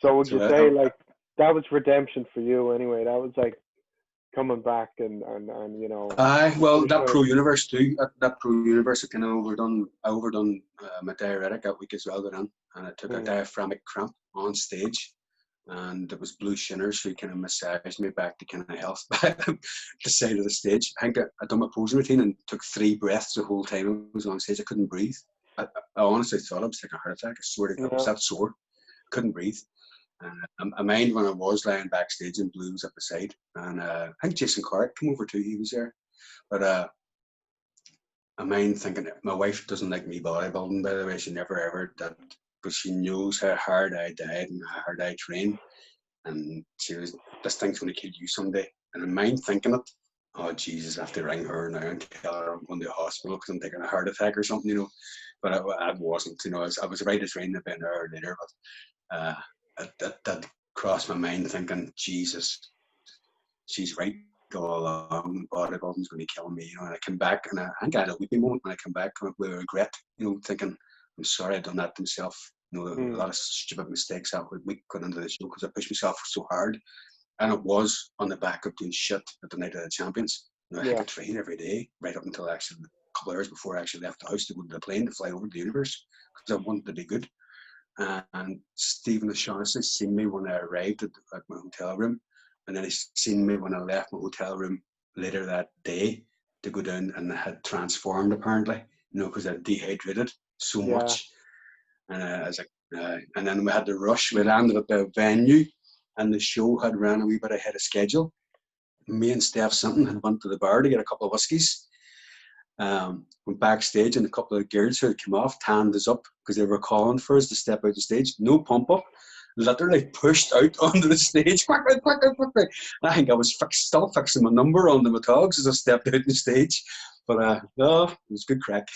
So would you say like that was redemption for you anyway? That was like coming back and you know.
Well, that Pro Universe too. That Pro Universe, I kind of overdone. I overdone my diuretic that week as well. Then, and I took a diaphragmatic cramp on stage, and it was Blue Shinners who kind of massaged me back to kind of health back the side of the stage. I think I done my posing routine and took 3 breaths the whole time I was on stage. I couldn't breathe. I honestly thought I was taking a heart attack. I swear to God, I was that sore. Couldn't breathe. I mind when I was lying backstage and Blue was up the side, and I think Jason Clark came over too. He was there, but I mind thinking my wife doesn't like me bodybuilding. By the way, she never ever did, but she knows how hard I died and how hard I trained, and she was, this thing's going to kill you someday. And I mind thinking it. Oh Jesus, I have to ring her now and tell her I'm going to the hospital because I'm taking a heart attack or something, you know. But I wasn't, you know. I was ready to train a bit an hour later, but. That crossed my mind thinking, Jesus, she's right all along. Bodybuilding's going to kill me, you know. And I came back, and I think I had a weeping moment when I came back with regret, you know, thinking, I'm sorry I done that to myself. You know, a lot of stupid mistakes that week going into the show because I pushed myself so hard. And it was on the back of doing shit at the night of the champions. You know, I could train every day, right up until actually a couple of hours before I actually left the house to go to the plane to fly over to the universe because I wanted to be good. And Stephen O'Shaughnessy seen me when I arrived at my hotel room, and then he seen me when I left my hotel room later that day to go down, and I had transformed apparently, you know, because I dehydrated so much. And I was like, and then we had to rush. We landed at the venue, and the show had ran a wee bit ahead of schedule. Me and Steph Simpson had went to the bar to get a couple of whiskies. Went backstage, and a couple of girls who had come off tanned us up because they were calling for us to step out the stage. No pump up, literally pushed out onto the stage. Quickly, quickly, quickly. And I think I was still fixing my number on the togs as I stepped out the stage. But no, it was good crack.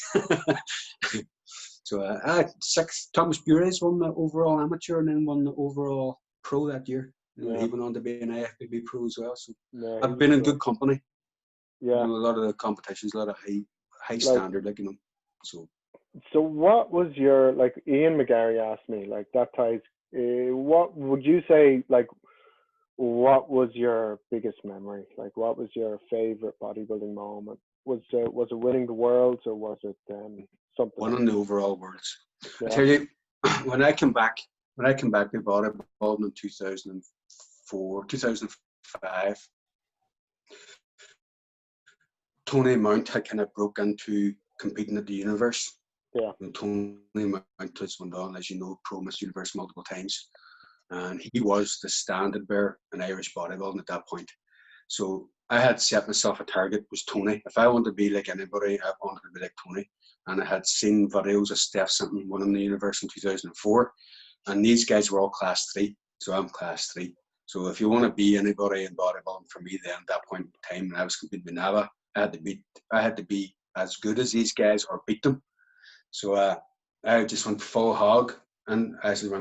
So 6th, Thomas Bure's won the overall amateur and then won the overall pro that year. He went on to be an IFBB pro as well. So I've been in good company.
Yeah.
You know, a lot of the competitions, a lot of high standard, like, you know.
So what was your, like, Ian McGarry asked me, like, that ties, what would you say, like, what was your biggest memory? Like, what was your favorite bodybuilding moment? Was it winning the Worlds, or was it something?
Winning the overall Worlds. I tell you, when I came back to bodybuilding in 2004, 2005, Tony Mount had kind of broke into competing at the universe.
Yeah.
And Tony Mount has went on, as you know, pro Miss Universe multiple times. And he was the standard bearer in Irish bodybuilding at that point. So I had set myself a target, was Tony. If I wanted to be like anybody, I wanted to be like Tony. And I had seen videos of Steph Simpson winning the universe in 2004. And these guys were all class 3. So I'm class 3. So if you want to be anybody in bodybuilding, for me then at that point in time, when I was competing with NABBA, I had to be as good as these guys or beat them. So I just went full hog, and I said, I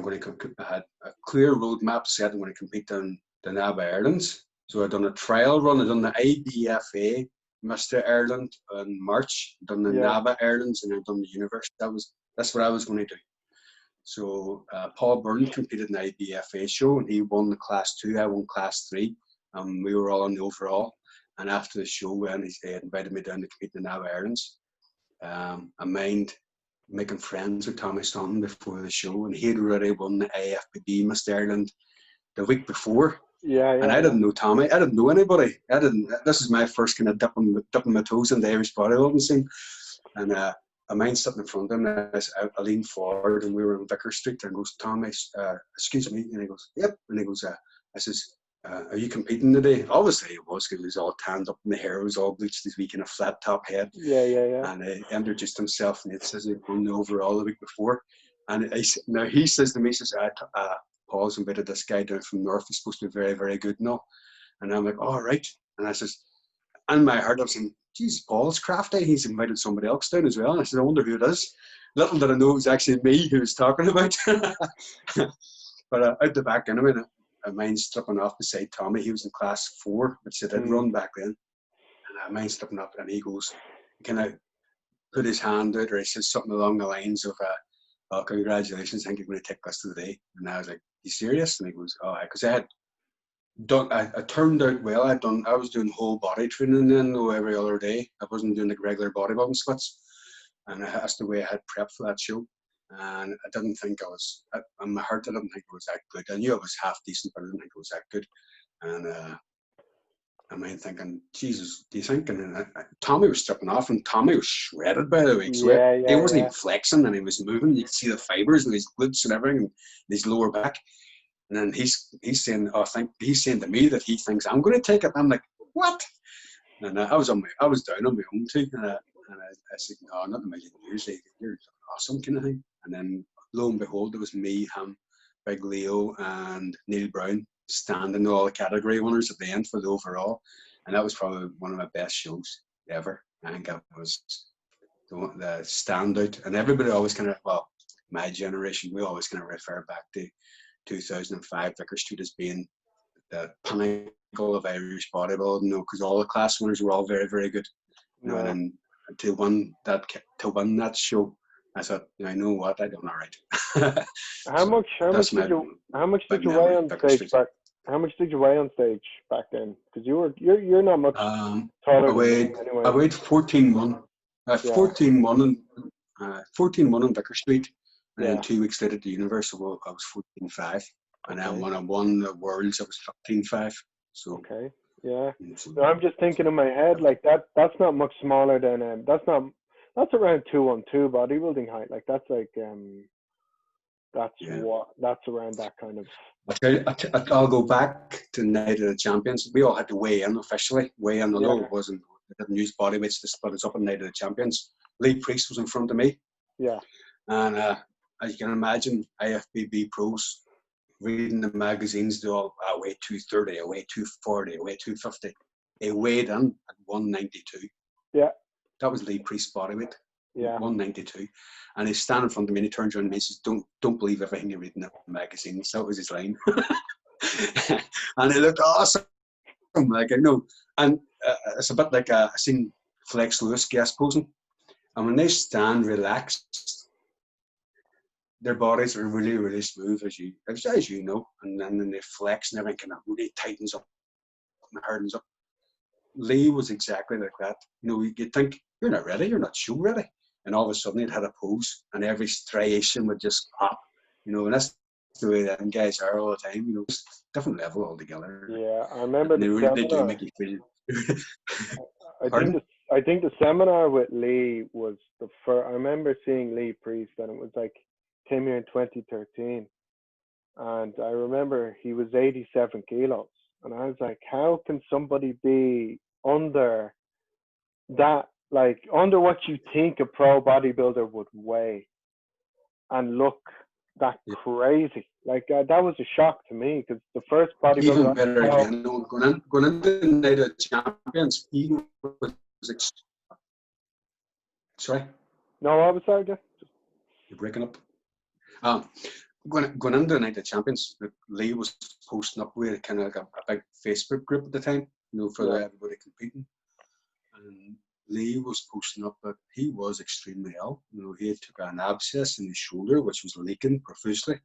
had a clear roadmap set. I'm going to compete in the NABBA Irelands. So I done a trial run. I done the IBFA Mr Ireland in March. I done the NABBA Irelands, and I done the Universe. That's what I was going to do. So Paul Bourne competed in the IBFA show, and he won the class 2. I won class 3. We were all in the overall. And after the show, when he invited me down to compete in the NABBA Irelands, I mind making friends with Tommy Staunton before the show, and he had already won the IFBB Mr Ireland the week before. And I didn't know Tommy. I didn't know anybody. This is my first kind of dipping my toes in the Irish bodybuilding scene. And I mind sitting in front of him. I leaned forward, and we were on Vicar Street. And goes, Tommy, excuse me. And he goes, yep. And he goes, I says, are you competing today? Obviously it was, because he was all tanned up and the hair was all bleached, this week in a flat top head. And he introduced himself, and it says he won the overall the week before. And now he says to me, he says, Paul's invited this guy down from North, he's supposed to be very, very good and all. And I'm like, all right. And I says, in my heart I was saying, geez, Paul's crafty, he's invited somebody else down as well. And I said, I wonder who it is. Little did I know it was actually me who was talking about. But out the back anyway, I mind stripping off beside Tommy. He was in class 4, which I did run back then. And I mind stripping up, and he goes, kind of put his hand out, or he said something along the lines of, "Oh, congratulations, I think you're going to take us today." And I was like, "You serious?" And he goes, "Oh, because I had done, I turned out well. I was doing whole body training then, though, every other day. I wasn't doing like regular bodybuilding splits, and that's the way I had prepped for that show. And I didn't think I was, in my heart, I didn't think I was that good. I knew I was half decent, but I didn't think I was that good. And I mean, thinking, Jesus, do you think? And Tommy was stripping off, and Tommy was shredded, by the way. So
Yeah,
he
yeah,
wasn't
yeah.
even flexing, and he was moving. You could see the fibers in his glutes and everything, and his lower back. And then he's saying, he's saying to me that he thinks I'm going to take it. I'm like, what? And I was down on my own too, and I said, no, not a million years. Like, you're awesome, kind of thing. And then lo and behold, it was me, him, Big Leo, and Neil Brown standing all the category winners at the end for the overall, and that was probably one of my best shows ever. I think that was the standout, and everybody always kind of, well, my generation, we always kind of refer back to 2005 Vicar Street as being the pinnacle of Irish bodybuilding, because all the class winners were all very, very good.
No.
And then to win that show, I thought, I know what, I done all right.
How much did you weigh on stage back? How much did you weigh on stage back then? Because you're not much taller than me anyway.
I weighed 14.1. 14.1 in Vicar Street, and then 2 weeks later at the Universe, I was 14.5. And then when I won the Worlds, I was 15.5. So
okay, yeah. So I'm just thinking in my head, like that's not much smaller than that's around 212 bodybuilding height. Like that's like that's around that kind of.
I'll go back to the night of the champions. We all had to weigh in officially. Although it wasn't, they didn't use body weights to split us up on the night of the champions. Lee Priest was in front of me.
Yeah.
And as you can imagine, IFBB pros reading the magazines, they all, I weigh 230, I weigh 240, I weigh 250. He weighed in at 192.
Yeah.
That was Lee Priest's body weight.
Yeah.
192. And he's standing in front of me and he turns around and he says, don't believe everything you read in the magazines. That was his line. And he looked awesome. Like, I know. And it's a bit like I seen Flex Lewis guest posing. And when they stand relaxed, their bodies are really, really smooth, as you know. And then they flex and everything kind of really tightens up and hardens up. Lee was exactly like that. You'd think, you're not ready, you're not show ready. And all of a sudden he'd had a pose and every striation would just pop. And that's the way them guys are all the time. It's a different level altogether.
Yeah, I remember
they really do make you feel.
I think the seminar with Lee was the first. I remember seeing Lee Priest, and it was like came here in 2013, and I remember he was 87 kilos, and I was like, how can somebody be under that, like under what you think a pro bodybuilder would weigh, and look that crazy? Like that was a shock to me, because the first bodybuilder.
Even better again, going into the night of champions, he was. Sorry.
No, I was sorry. Again.
You're breaking up. Going into the night of champions, Lee was posting up with kind of like a big Facebook group at the time, for everybody competing. And Lee was posting up that he was extremely ill. He had took an abscess in his shoulder, which was leaking profusely,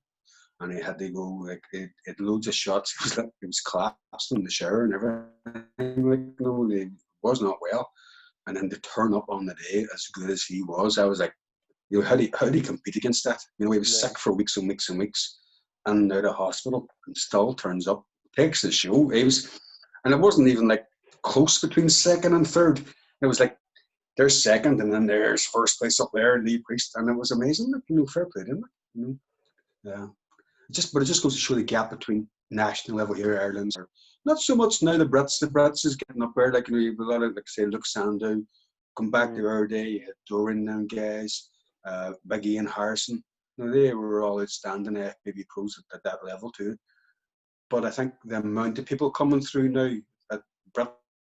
and he had to go, like, it loads of shots. It was collapsed in the shower and everything. He was not well. And then to turn up on the day as good as he was, I was like, how do you compete against that? He was sick for weeks and weeks and weeks, and out of hospital, and still turns up, takes the show. And it wasn't even like close between second and third. It was like there's second, and then there's first place up there, Lee Priest, and it was amazing. Fair play, didn't it? Yeah. It just goes to show the gap between national level here in Ireland. Not so much now. The Brits is getting up there. Like, you have a lot of, like, say, Luke Sandow. Come back to our day, you had Doran, them guys, Big Ian Harrison. They were all outstanding FBB pros at that level too. But I think the amount of people coming through now at Brit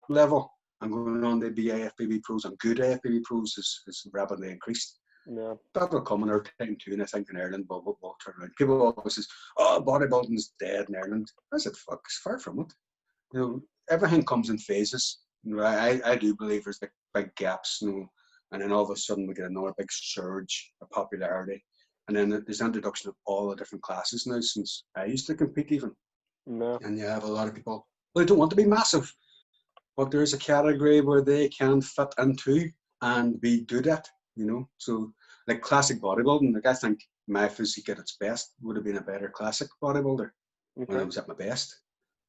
level and going on to be IFBB pros and good IFBB pros is rapidly increased.
Yeah.
That will come in our time too, and I think in Ireland we'll turn around. People always say, "Oh, bodybuilding's dead in Ireland." I said, "Fuck, it's far from it." Everything comes in phases. I do believe there's like big gaps, and then all of a sudden we get another big surge of popularity. And then there's the introduction of all the different classes now since I used to compete even.
No.
And you have a lot of people, well, they don't want to be massive, but there is a category where they can fit into and be good at, you know. So like classic bodybuilding, like I think my physique at its best would have been a better classic bodybuilder when I
Okay.
was at my best.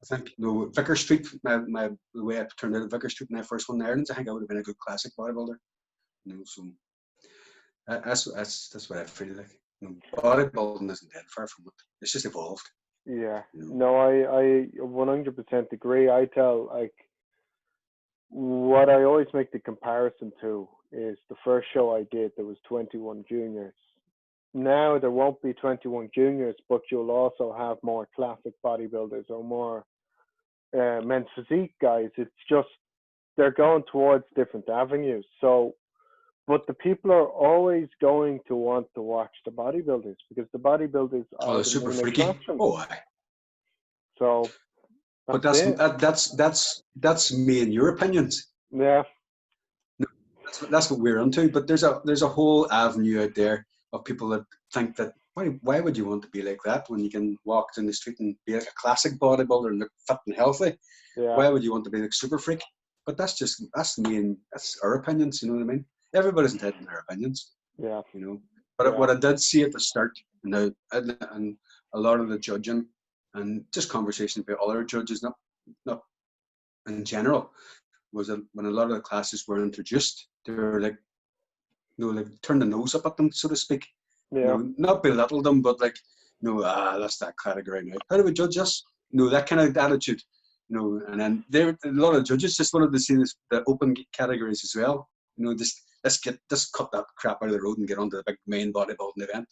I think, you know, Vicar Street, the way I turned out at Vicar Street when I first won the Irelands, I think I would have been a good classic bodybuilder. You know, so that's what I feel like. You know, bodybuilding isn't dead, far from it. It's just evolved.
Yeah.
You know.
No, I 100% agree. I tell, like, what I always make the comparison to is the first show I did, there was 21 juniors. Now there won't be 21 juniors, but you'll also have more classic bodybuilders or more men's physique guys. It's just they're going towards different avenues. So, but the people are always going to want to watch the bodybuilders because the bodybuilders
Oh,
are
they're
the
super
main
freaky.
attraction.
Oh, aye.
So
But
that's it.
that's me and your opinions.
Yeah,
No, that's what we're into. But there's a whole avenue out there of people that think that why would you want to be like that when you can walk down the street and be like a classic bodybuilder and look fit and healthy?
yeah,
Why would you want to be like super freak? But that's me and that's our opinions. You know what I mean? Everybody's entitled to their opinions.
yeah,
You know. But
yeah,
what I did see at the start, and a lot of the judging and just conversation about other judges, not in general, was that when a lot of the classes were introduced, they were like, you know, like turn the nose up at them, so to speak. You
yeah,
know, not belittle them, but like, you know, that's that category now. How do we judge us? You know, that kind of attitude. You know, and then there a lot of judges just wanted to see this, the open categories as well. You know, just let's cut that crap out of the road and get on to the big main bodybuilding event.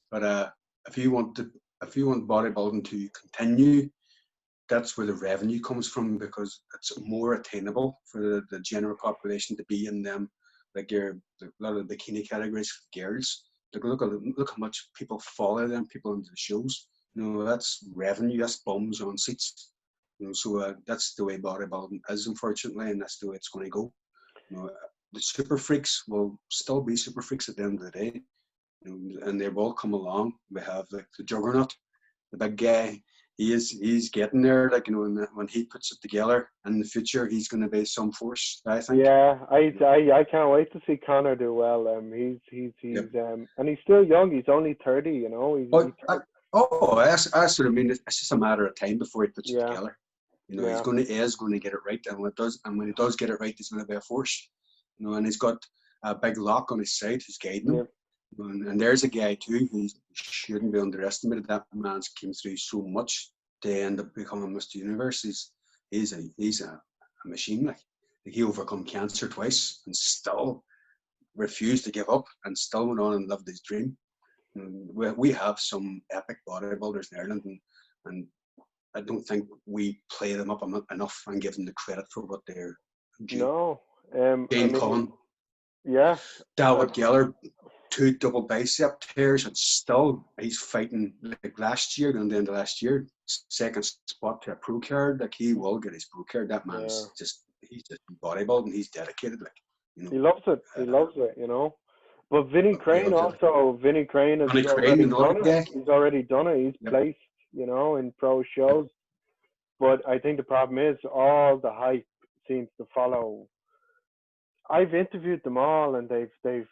But if you want to, if you want bodybuilding to continue, that's where the revenue comes from because it's more attainable for the general population to be in them. Like a lot of the bikini categories for girls. Like look how much people follow them people into the shows. You know, that's revenue. That's bums on seats. You know, so that's the way bodybuilding is, unfortunately, and that's the way it's going to go. You know, the super freaks will still be super freaks at the end of the day. You know, and they will come along. We have like the juggernaut, the big guy. He's getting there. Like, you know, when he puts it together in the future, he's going to be some force. I think.
yeah.
You know,
I can't wait to see Connor do well.
yep.
And he's still young. He's only 30. You know,
But I sort of mean it's just a matter of time before he puts it
yeah,
together. You know,
yeah,
he is going to get it right, and when he does get it right, he's going to be a force. You know, and he's got a big lock on his side who's guiding
yeah,
him. And there's a guy too who shouldn't be underestimated. That man's came through so much to end up becoming Mr Universe. He's a machine. Like he overcome cancer twice and still refused to give up and still went on and lived his dream. And we have some epic bodybuilders in Ireland, and I don't think we play them up enough and give them the credit for what they're due.
no. I
Jane
mean,
Cullen,
yeah, uh,
David Geller, 2 double bicep tears, and still he's fighting like last year, going into last year, second spot to a pro card. Like he will get his pro card. That
yeah.
man's he's just bodybuilding. He's dedicated. Like you
He
know,
loves it. He loves it. You know. But Vinny
he
Crane
loves it.
also. Vinny Crane has
Ronnie Crane,
already
another
done it.
guy.
He's already done it. He's
Yep.
placed. You know, in pro
Yep.
shows. But I think the problem is all the hype seems to follow. I've interviewed them all, and they've.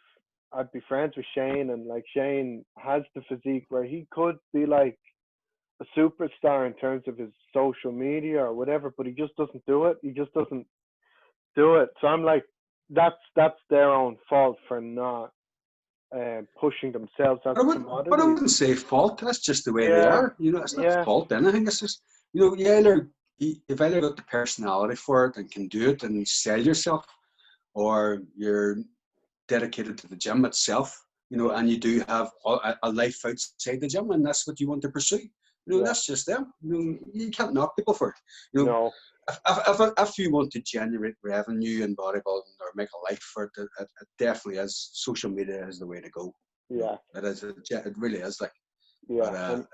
I'd be friends with Shane, and like Shane has the physique where he could be like a superstar in terms of his social media or whatever, but he just doesn't do it. He just doesn't do it. So I'm like, that's their own fault for not pushing themselves as
But I
commodities.
wouldn't say fault. That's just the way they
Yeah,
are. You know, it's not
yeah,
fault. Anything. It's just you know, you've either got the personality for it and can do it and sell yourself, or you're dedicated to the gym itself. You know,
yeah,
and you do have a life outside the gym, and that's what you want to pursue. You know,
yeah.
that's just them. You know, you can't knock people for it. You know,
No,
if you want to generate revenue in bodybuilding or make a life for it, it definitely is. Social media is the way to go. You know,
yeah,
it is. It really is. Like, but
yeah, and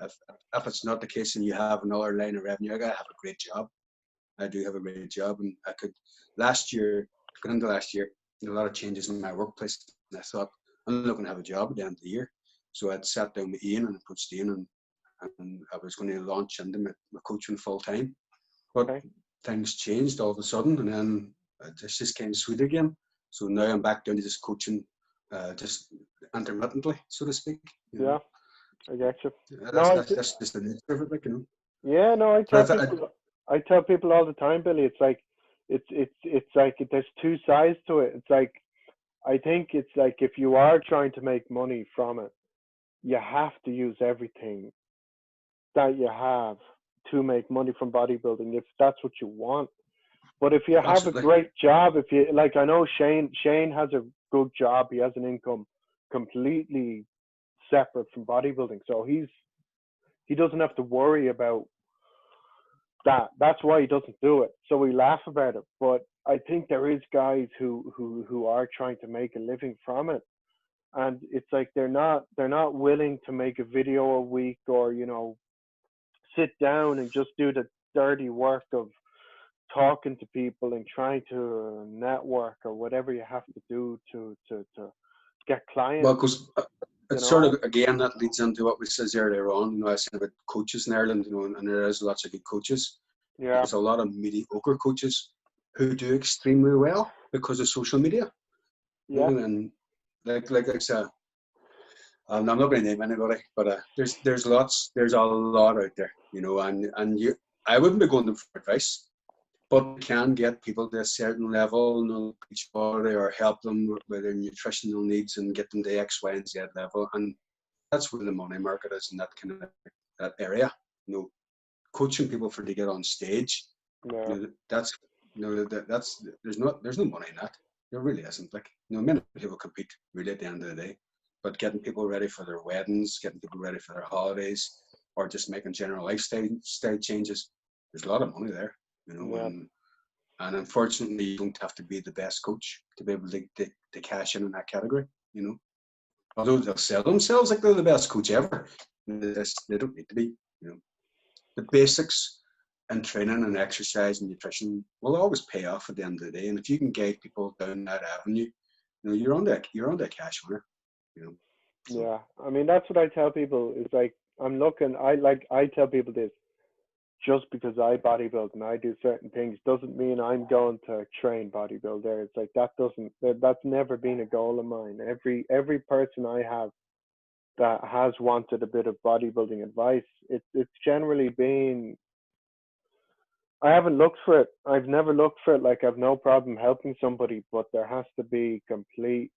if it's not the case and you have another line of revenue, I gotta have a great job. I do have a great job, and I could going into last year. a lot of changes in my workplace. And I thought, I'm not going to have a job at the end of the year. So I'd sat down with Ian and Coach Ian, and I was going to launch into my coaching full time. But
Okay.
things changed all of a sudden, and then it just came sweet again. So now I'm back down to just coaching, just intermittently, so to speak. You know?
Yeah, I get you.
That's,
No,
that's that's just the nature of it, like, you know.
yeah, no,
But
I tell people all the time, Billy. It's like, it's like there's two sides to it. It's like, I think it's like if you are trying to make money from it, you have to use everything that you have to make money from bodybuilding if that's what you want. But if you have a
absolutely.
great job, if you like, I know Shane has a good job. He has an income completely separate from bodybuilding, so he doesn't have to worry about that. That's why he doesn't do it. So we laugh about it. But I think there is guys who are trying to make a living from it, and it's like they're not willing to make a video a week, or sit down and just do the dirty work of talking to people and trying to network or whatever you have to do to get
Well,
clients.
because
You
it's sort
know?
of, again, that leads into what we said earlier on. I said about coaches in Ireland, and there is lots of good coaches.
Yeah,
There's a lot of mediocre coaches who do extremely well because of social media.
yeah,
And like I said, I'm not going to name anybody, but there's a lot out there, and I wouldn't be going to them for advice, but you can get people to a certain level, each body, or help them with their nutritional needs and get them to X, Y, and Z level, and that's where the money market is in that kind of that area. Coaching people for to get on stage,
yeah,
that's that's there's no money in that. There really isn't. Like, many people compete really at the end of the day, but getting people ready for their weddings, getting people ready for their holidays, or just making general lifestyle changes, there's a lot of money there,
yeah,
and unfortunately, you don't have to be the best coach to be able to cash in that category. Although they'll sell themselves like they're the best coach ever, they don't need to be. The basics and training and exercise and nutrition will always pay off at the end of the day. And if you can guide people down that avenue, you're on the cash winner. So
yeah. I mean, that's what I tell people is like, I tell people this: just because I bodybuild and I do certain things doesn't mean I'm going to train bodybuilder. It's like that's never been a goal of mine. Every person I have that has wanted a bit of bodybuilding advice, it's generally been, I haven't looked for it. I've never looked for it. Like, I've no problem helping somebody, but there has to be complete.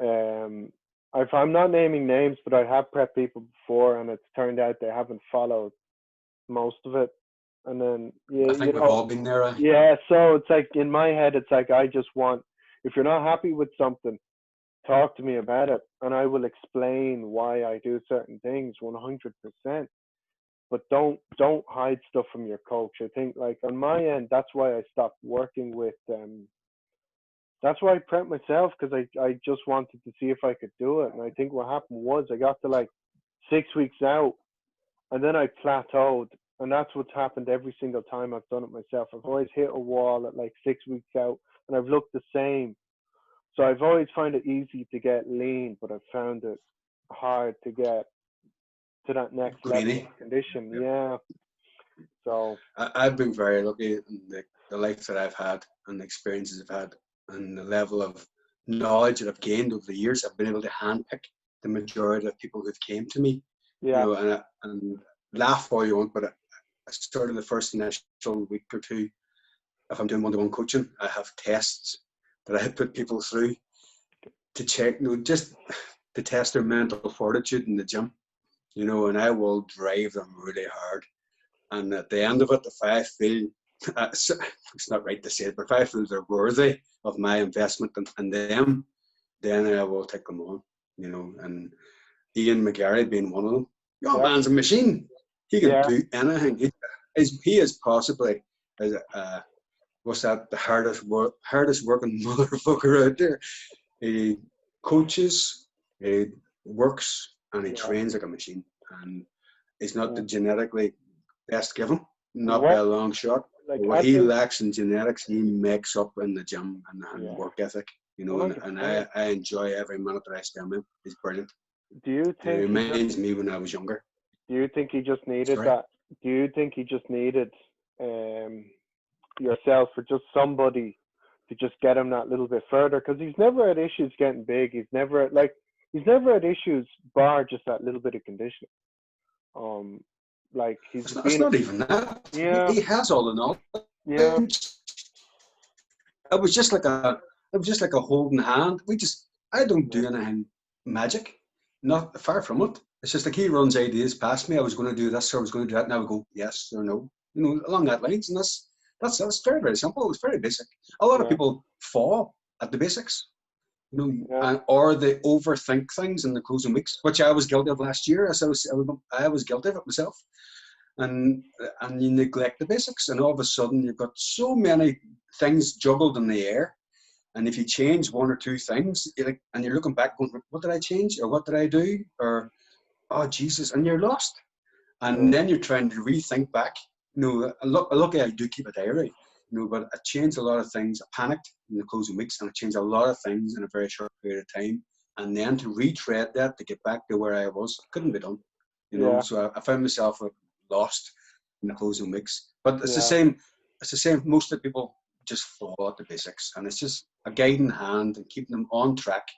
Um, I'm not naming names, but I have prepped people before, and it's turned out they haven't followed most of it. And then, yeah,
I think we've all been there.
yeah. So it's like in my head, it's like I just want. If you're not happy with something, talk to me about it, and I will explain why I do certain things 100%. But don't hide stuff from your coach. I think, like, on my end, that's why I stopped working with that's why I prepped myself, because I just wanted to see if I could do it. And I think what happened was I got to like 6 weeks out, and then I plateaued. And that's what's happened every single time I've done it myself. I've always hit a wall at like 6 weeks out, and I've looked the same. So I've always found it easy to get lean, but I've found it hard to get to that next level
Greeny.
of condition.
Yep.
Yeah. So
I've been very lucky in the life that I've had and the experiences I've had and the level of knowledge that I've gained over the years. I've been able to handpick the majority of people who've came to me,
yeah,
and laugh all you want, but I sort of the first initial week or two, if I'm doing one-to-one coaching, I have tests that I put people through to check, just to test their mental fortitude in the gym, and I will drive them really hard. And at the end of it, if I feel, it's not right to say it, but if I feel they're worthy of my investment in them, then I will take them on, and Ian McGarry being one of them. Your
yeah,
man's a machine. He can
yeah,
do anything. He is possibly, what's that, the hardest working motherfucker out there. He coaches, he works, and he
yeah.
trains like a machine. And he's not the
Mm.
genetically best given, not by
What
a long shot.
like
what
I
he
think,
lacks in genetics, he makes up in the gym and
yeah,
work ethic. You know, and
100%.
I enjoy every minute that I spend with him. He's brilliant.
Do you
He
think he just?
reminds me when I was younger.
Do you think he just needed
Sorry.
that? Do you think he just needed um yourself or just somebody to just get him that little bit further? Because he's never had issues getting big. He's never had issues bar just that little bit of conditioning. Um, like he's
It's
been,
not even that.
yeah,
He has all the
yeah,
knowledge. It was just like a holding hand. I don't
yeah,
do anything magic. Not far from it. It's just like he runs ideas past me. I was going to do this or I was going to do that, and I would go yes or no. You know, along that lines, and that's very very simple. It's very basic. A lot of
yeah,
people fall at the basics, you know,
yeah,
or they overthink things in the closing weeks, which I was guilty of last year. As I was guilty of it myself, and you neglect the basics, and all of a sudden you've got so many things juggled in the air. And if you change one or two things, and you're looking back, going, "What did I change? Or what did I do? Or oh Jesus!" And you're lost. And
yeah,
then you're trying to rethink back. You know, lucky I do keep a diary. You know, but I changed a lot of things. I panicked in the closing weeks, and I changed a lot of things in a very short period of time. And then to retread that to get back to where I was couldn't be done. You know,
yeah,
so I found myself lost in the closing weeks. But it's the
yeah,
same. It's the same. Most of the people just fall at the basics, and it's just a guiding hand and keeping them on track,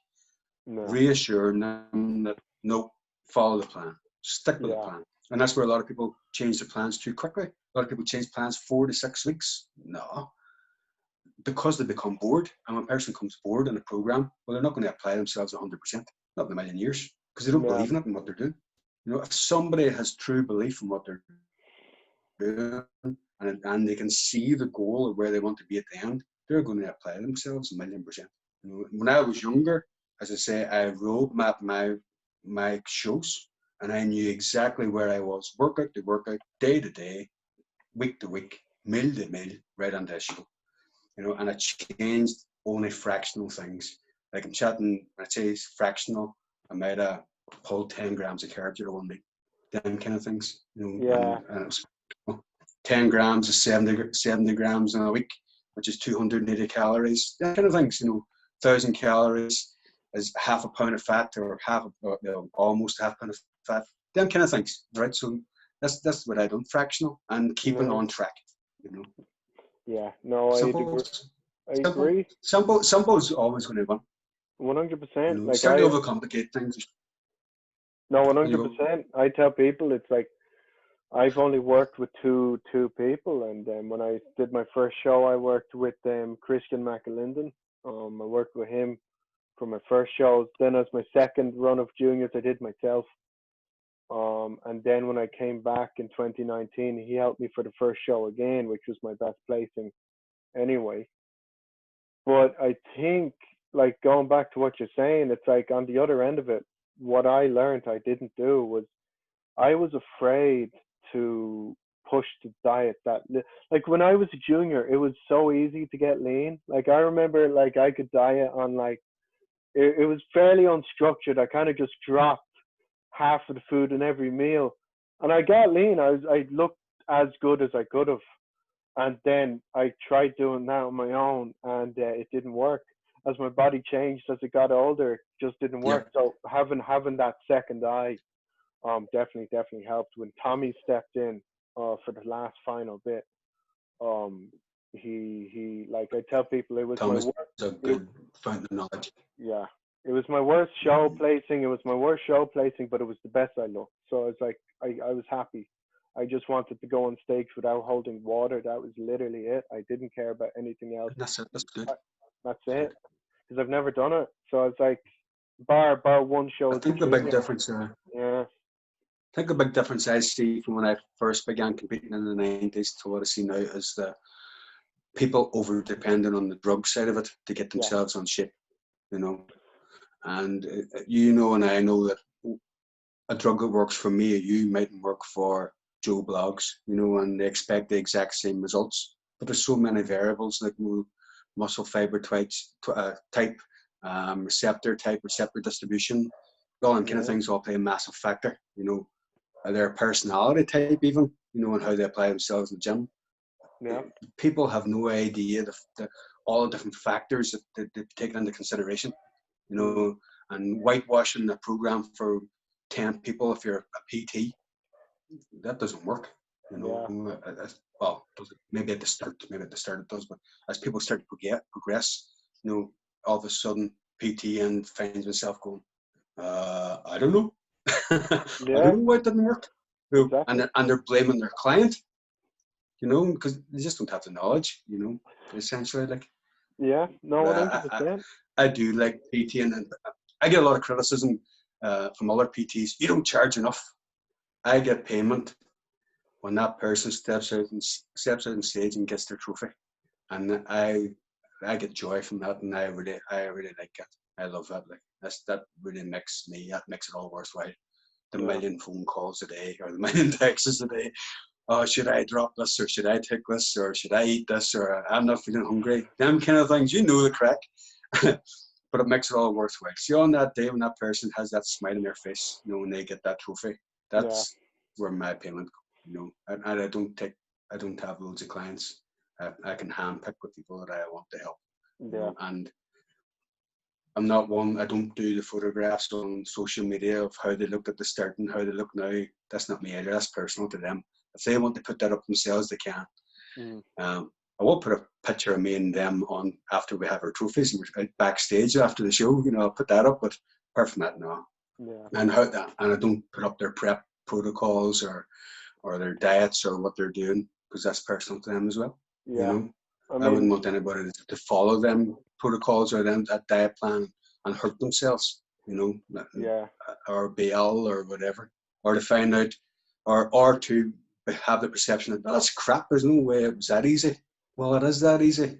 no,
reassuring them that no, follow the plan, stick with the
yeah,
plan. And that's where a lot of people change their plans too quickly. A lot of people change plans 4 to 6 weeks. No, because they become bored. And when a person comes bored in a program, well, they're not going to apply themselves 100%, not in a million years, because they don't
yeah,
believe in it and what they're doing. You know, if somebody has true belief in what they're doing and they can see the goal of where they want to be at the end, they're going to apply themselves 1,000,000%. You know, when I was younger, as I say, I road mapped my shows, and I knew exactly where I was, workout to workout, day to day, week to week, meal to meal, right onto a show. You know, and I changed only fractional things. Like I'm chatting, when I say fractional, I might have pulled 10 grams of carrot out of 1 week, them kind of things. You know,
yeah,
and it was 10 grams of 70 grams in a week, which is 280 calories, that kind of things. You know, 1,000 calories is half a pound of fat or almost half a pound of fat, them kind of things, right? So that's what I done, fractional and keeping
no,
on track. You know,
yeah, no,
simple,
I
simple,
agree,
simple is always going to win. You
100%.
know,
Like
start to overcomplicate things.
no, one
And you
hundred
go,
percent. I tell people it's like I've only worked with two people, and when I did my first show, I worked with Christian McAlinden. I worked with him for my first shows. Then, as my second run of juniors, I did myself. And then when I came back in 2019, he helped me for the first show again, which was my best placing anyway. But I think, like going back to what you're saying, it's like on the other end of it, what I learned I didn't do was I was afraid to push the diet like when I was a junior, it was so easy to get lean. Like I remember like I could diet on like it was fairly unstructured. I kind of just dropped half of the food in every meal and I got lean. I looked as good as I could have. And then I tried doing that on my own and it didn't work. As my body changed as it got older, it just didn't
yeah,
work. So having that second eye definitely helped. When Tommy stepped in for the last final bit, um, he like I tell people it was my
Thomas
worst.
is a
It,
good fountain of knowledge.
yeah, it was my worst show placing. It was my worst show placing, but it was the best I looked. So it's like I was happy. I just wanted to go on stage without holding water. That was literally it. I didn't care about anything else.
And that's it. That's good.
I, that's it. Because I've never done it. So it's like bar one show
I
as a
think the big
junior.
difference.
Yeah,
I think the big difference I see from when I first began competing in the 90s to what I see now is the people over dependent on the drug side of it to get
yeah,
themselves on shape, you know. And you know, and I know that a drug that works for me, you mightn't work for Joe Blogs, you know, and they expect the exact same results. But there's so many variables like muscle fiber type, receptor type, receptor distribution, all them kind of
yeah,
things all play a massive factor, you know. Their personality type even, you know, and how they apply themselves in the gym.
Yeah.
People have no idea all the different factors that they've taken into consideration, you know, and whitewashing a program for 10 people if you're a PT, that doesn't work, you
Yeah.
know. Well, maybe at the start it does, but as people start to progress, you know, all of a sudden PT and finds himself going, I don't know. I don't
Yeah.
know why it didn't work. You know,
Exactly.
and they're blaming their client, you know, because they just don't have the knowledge, you know, essentially. Like,
Yeah. No,
but
100%.
I do like PT, and I get a lot of criticism from other PTs. You don't charge enough. I get payment when that person steps out on stage and gets their trophy, and I get joy from that, and I really like it. I love that. Like, that really makes it all worthwhile. The
Yeah.
million phone calls a day or the million texts a day. Oh, should I drop this, or should I take this, or should I eat this, or I'm not feeling hungry? Them kind of things, you know, the crack. But it makes it all worthwhile. See, on that day when that person has that smile on their face, you know, when they get that trophy,
Yeah.
that's where my payment, you know. And I don't have loads of clients. I can handpick with people that I want to help, you
Yeah.
know. And I'm not one. I don't do the photographs on social media of how they looked at the start and how they look now. That's not me either. That's personal to them. If they want to put that up themselves, they can.
Mm.
I won't put a picture of me and them on after we have our trophies and we're out backstage after the show. You know, I'll put that up, but apart from that, no.
Yeah.
And I don't put up their prep protocols or their diets or what they're doing, because that's personal to them as well. You
Yeah.
know,
I
I wouldn't
mean,
want anybody to follow them protocols or that diet plan and hurt themselves. You know,
yeah.
or be ill or whatever, or to find out, or to have the perception that, oh, that's crap. There's no way it was that easy. Well, it is that easy,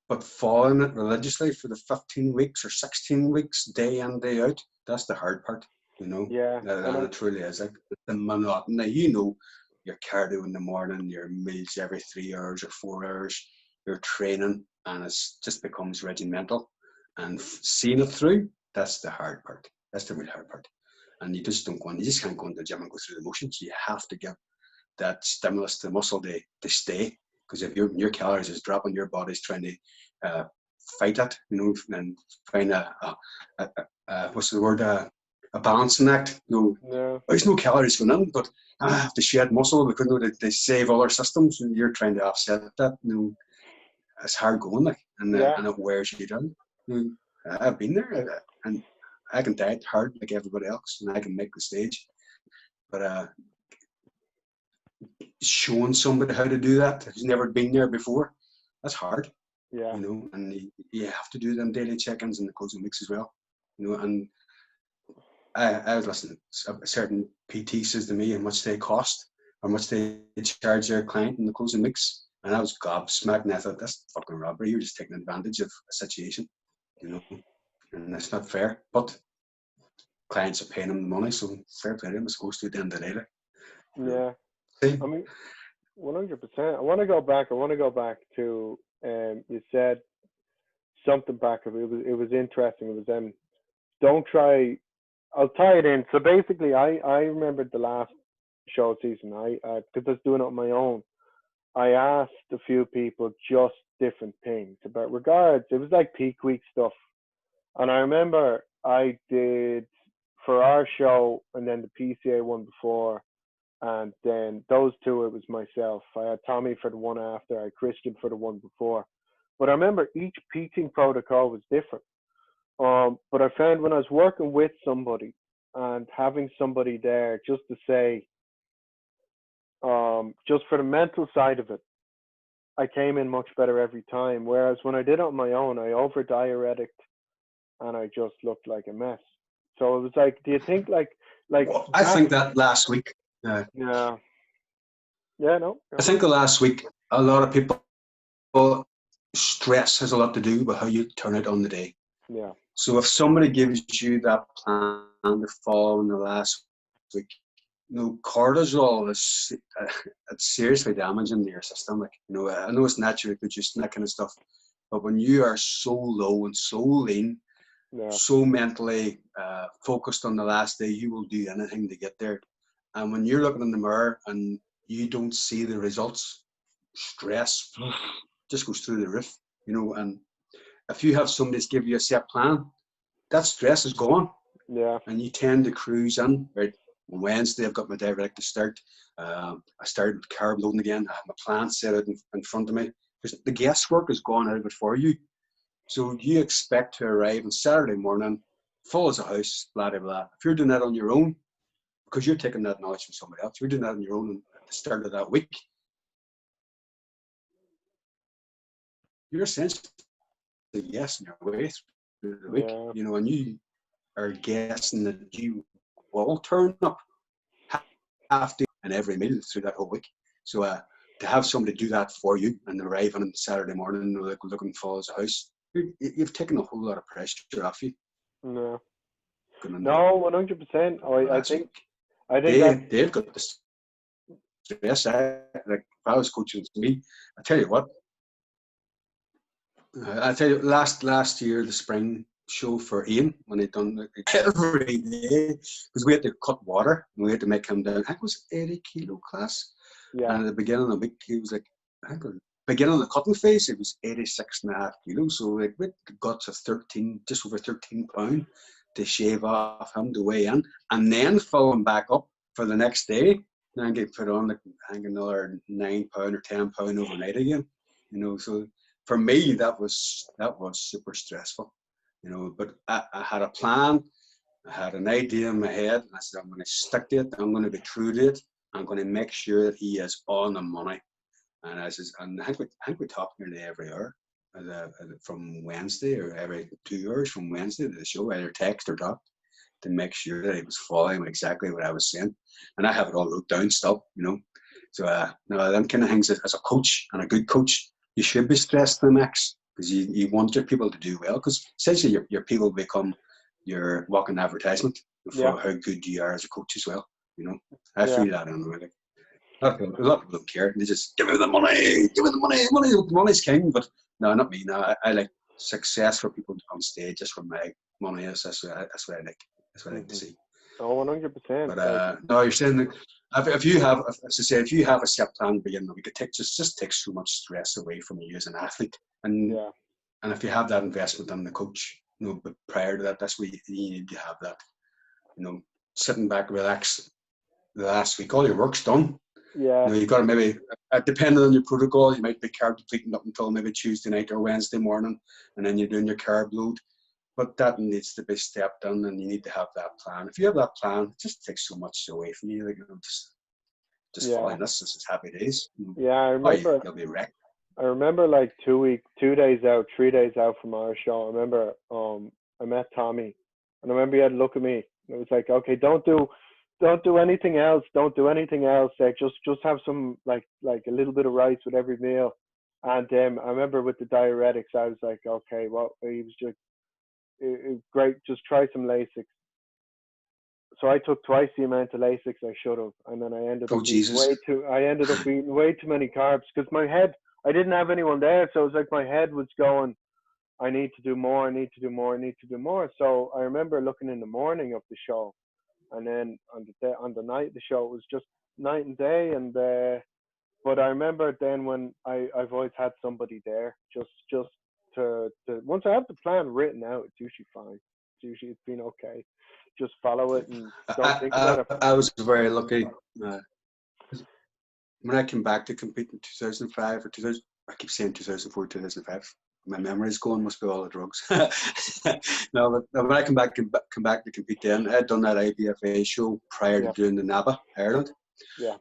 but following it religiously for the 15 weeks or 16 weeks, day in, day out, that's the hard part, you know.
Yeah. And
And it truly is like the monotony, you know, your cardio in the morning, your meals every 3 hours or 4 hours, your training, and it just becomes regimental. And seeing it through, that's the hard part. That's the real hard part. And you just can't go into the gym and go through the motions. You have to give that stimulus to the muscle to stay. Because if your calories is dropping, your body's trying to fight it, you know, and find what's the word, a balancing act. You know,
yeah.
there's no calories going in, but I have to shed muscle because, you know, they save other systems, and you're trying to offset that. You know, it's hard going, like,
Yeah.
and it wears you down. You know, I've been there, and I can diet hard like everybody else, and I can make the stage, but showing somebody how to do that who's never been there before, that's hard,
Yeah.
you know. And you have to do them daily check-ins and the closing weeks as well, you know. And I was listening to a certain PT says to me how much they cost, how much they charge their client in the closing weeks, and I was gobsmacked, and I thought, that's fucking robbery. You're just taking advantage of a situation, you know, and that's not fair. But clients are paying them the money, so fair play to them. It's supposed to at the end of the day, like, you know.
Yeah. I
Same.
mean, 100%. I want to go back. I want to go back to you said something back. It was interesting. It was don't try. I'll tie it in. So basically, I remembered the last show season. Because I was doing it on my own. I asked a few people just different things about regards. It was like peak week stuff. And I remember I did for our show and then the PCA one before. And then those two, it was myself. I had Tommy for the one after, I had Christian for the one before. But I remember each teaching protocol was different. But I found when I was working with somebody and having somebody there just to say, just for the mental side of it, I came in much better every time. Whereas when I did it on my own, I over diuretic and I just looked like a mess. So it was like, do you think like
Well, I
that?
think that last week,
Yeah, yeah, no,
I
no,
think the last week, a lot of people, stress has a lot to do with how you turn out on the day.
yeah,
So if somebody gives you that plan to follow in the last week, you know, cortisol is it's seriously damaging to your system. Like, you know, I know it's naturally produced and that kind of stuff, but when you are so low and so lean,
yeah,
so mentally focused on the last day, you will do anything to get there. And when you're looking in the mirror and you don't see the results, stress just goes through the roof, you know. And if you have somebody that's give you a set plan, that stress is gone.
Yeah.
And you tend to cruise in. Right, on Wednesday, I've got my direct to start. I started carb loading again. I have my plan set out in front of me. Because the guesswork is gone out of it for you. So you expect to arrive on Saturday morning, full as a house, blah, blah, blah. If you're doing that on your own, because you're taking that knowledge from somebody else, you're doing that on your own at the start of that week, you're essentially guessing your way through the week,
Yeah.
you know, and you are guessing that you will turn up half day and every meal through that whole week. So to have somebody do that for you and arrive on Saturday morning looking full as a house, you've taken a whole lot of pressure off you.
No.
No,
100%. I think
they've got the stress. Like if I was coaching me, I tell you what. I tell you, last year the spring show for Ian when he done every day because we had to cut water and we had to make him down. I think it was 80-kilo class.
Yeah.
And at the beginning of the week he was like, I think beginning of the cutting phase it was 86.5 kilos. So like we got to 13, just over 13 pounds to shave off him to weigh in, and then fill him back up for the next day. Then get put on like I think another 9 pound or 10 pound overnight again. You know, so for me that was super stressful. You know, but I had a plan, I had an idea in my head, and I said I'm going to stick to it. I'm going to be true to it. I'm going to make sure that he is on the money. And I says, and I think we talk nearly every hour from Wednesday, or every 2 hours from Wednesday to the show, either text or talk, to make sure that he was following exactly what I was saying. And I have it all wrote down still, you know. So no, them kind of things as a coach and a good coach, you should be stressed to the max because you want your people to do well. Because essentially your people become your walking advertisement for how good you are as a coach as well. You know, I feel that in the way. A lot of people don't care. They just give me the money, money's king. But no, not me. No, I like success for people on stage just for my money. That's what I like. That's what I like to see.
Oh, 100%.
But no, you're saying that if you have, as I say, if you have a set plan beginning the week, it just takes so much stress away from you as an athlete. And if you have that investment in the coach, you know, but prior to that, that's where you need to have that. You know, sitting back, relax. The last week, all your work's done.
Yeah.
You know, you've got to maybe, depending on your protocol, you might be carb depleting up until maybe Tuesday night or Wednesday morning, and then you're doing your carb load. But that needs to be stepped in, and you need to have that plan. If you have that plan, it just takes so much away from you. Like, you know, just following this is happy days.
Yeah, I remember.
You'll be wrecked.
I remember like 2 days out, 3 days out from our show. I remember I met Tommy, and I remember he had to look at me. It was like, okay, don't do anything else. Don't do anything else. Like just have some like a little bit of rice with every meal. And I remember with the diuretics, I was like, okay, well, he was just great. Just try some Lasix. So I took twice the amount of Lasix I should have, and then I ended up eating way too many carbs because my head. I didn't have anyone there, so it was like my head was going, I need to do more, I need to do more, I need to do more. So I remember looking in the morning of the show, and then on the night of the show, it was just night and day. And but I remember then when I've always had somebody there, just to once I have the plan written out, it's usually fine. It's been okay. Just follow it and don't think about it.
I was very lucky. When I came back to compete in 2005 or 2000, I keep saying 2004, 2005. My memory's going, must be all the drugs. No, but when I come back to compete then, I had done that IBFA show prior to doing the NABBA Ireland.
Yeah.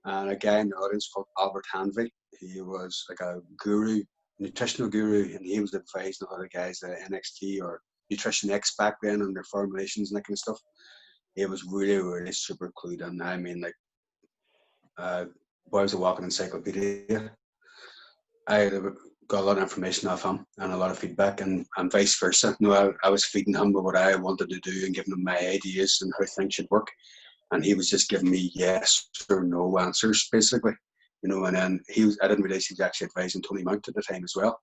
And a guy in the audience called Albert Hanvey, he was like a guru, nutritional guru, and he was advising a lot of guys at NXT or Nutrition X back then on their formulations and that kind of stuff. He was really, really super clued in. I mean, like, boy was a walking encyclopedia. I got a lot of information off him and a lot of feedback, and vice versa. You know, I was feeding him with what I wanted to do and giving him my ideas and how things should work, and he was just giving me yes or no answers, basically. You know, and then I didn't realize he was actually advising Tony Mount at the time as well.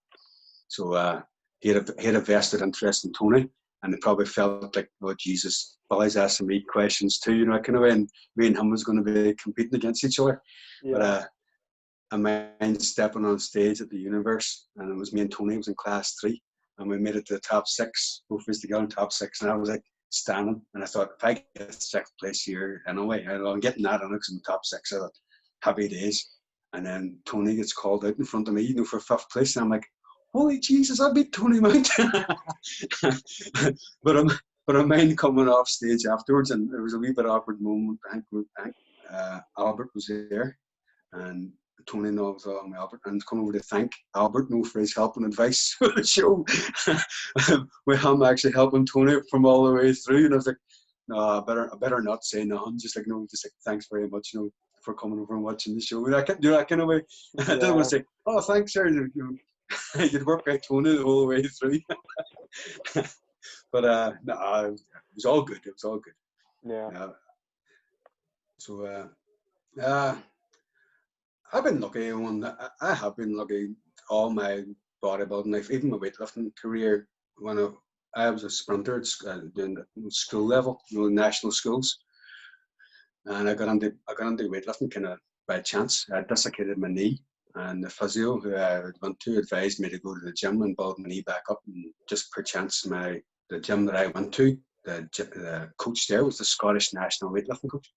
So he had a vested interest in Tony, and it probably felt like, oh Jesus, Billy's asking me questions too, you know, kind of way, and me and him was going to be competing against each other.
Yeah.
a mind stepping on stage at the Universe, and it was me and Tony. It was in class 3, and we made it to the top 6. Both of us together in top 6, and I was like standing, and I thought, if I get 6th place here anyway, I'm getting that, and it's in the top 6. I thought, happy days. And then Tony gets called out in front of me, for 5th place, and I'm like, holy Jesus, I beat Tony Mount. But a mind coming off stage afterwards, and there was a wee bit awkward moment. I think Albert was there, and Tony knows Albert, and come over to thank Albert for his help and advice for the show. With him actually helping Tony from all the way through, and I was like, no, I better not say nothing. Just like thanks very much, for coming over and watching the show. I can't do that kind of way. I didn't want to say, oh, thanks, sir. You'd work out Tony the whole way through. But no, it was all good. It was all good.
Yeah.
So I've been lucky. I have been lucky all my bodybuilding life, even my weightlifting career. When I was a sprinter doing school level, national schools, and I got into weightlifting kind of by chance. I dislocated my knee, and the physio who I went to advised me to go to the gym and build my knee back up. And just per chance, the gym that I went to, the coach there was the Scottish national weightlifting coach.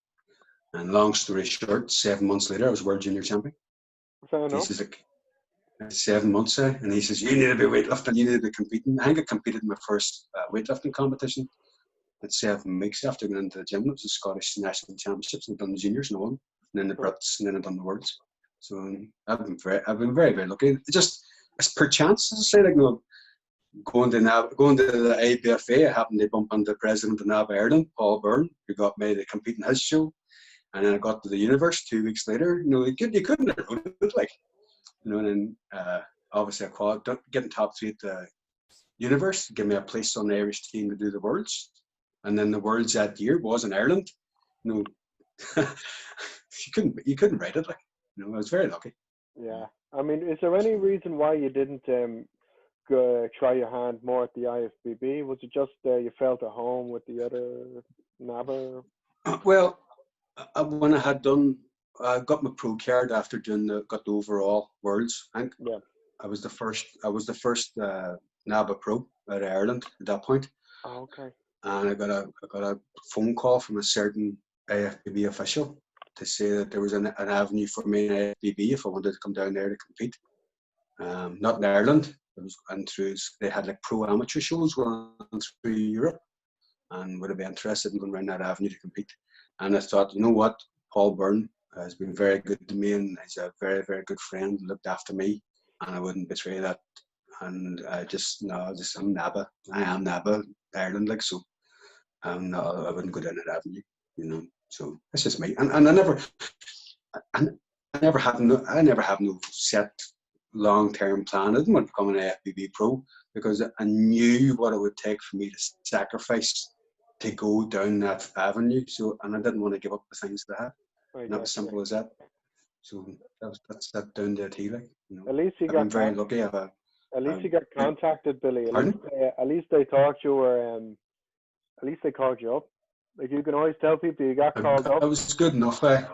And long story short, 7 months later, I was world junior champion. He says, like, 7 months, and he says, you need to be weightlifting, you need to be competing. I think I competed in my first weightlifting competition at 7 weeks after going into the gym. It was the Scottish national championships, and I'd done the juniors and won, and then the Brits, and then I'd done the Worlds. So I've been very, very lucky. Just as per chance, as I say, like, going to the ABFA, I happened to bump into the president of NABBA Ireland, Paul Bourne, who got me to compete in his show. And then I got to the Universe 2 weeks later. You couldn't have wrote it, like, and then obviously I qualified, getting top 3 at the Universe, give me a place on the Irish team to do the Worlds. And then the Worlds that year was in Ireland. You couldn't write it, like, I was very lucky.
Yeah. I mean, is there any reason why you didn't go try your hand more at the IFBB? Was it just you felt at home with the other NABBA?
Well, when I had got my pro card after got the overall Worlds. I think I was the first NABBA Pro out of Ireland at that point.
Oh, okay.
And I got a phone call from a certain IFBB official to say that there was an avenue for me in IFBB if I wanted to come down there to compete. Not in Ireland. They had like pro amateur shows going through Europe, and would have been interested in going around that avenue to compete. And I thought, you know what, Paul Bourne has been very good to me, and he's a very, very good friend, looked after me, and I wouldn't betray that. And I'm NABBA. I am NABBA Ireland, like, so I wouldn't go down that avenue, So that's just me. And I never have no set long-term plan. I didn't want to become an AFBB pro because I knew what it would take for me to sacrifice to go down that avenue. So, and I didn't want to give up the things that I had. Not as simple as that. So that's that down to a T, like,
At least you
I've been very lucky.
At least you got contacted, Billy. At least they thought you were. At least they called you up. Like, you can always tell people you got called up.
It was good enough. It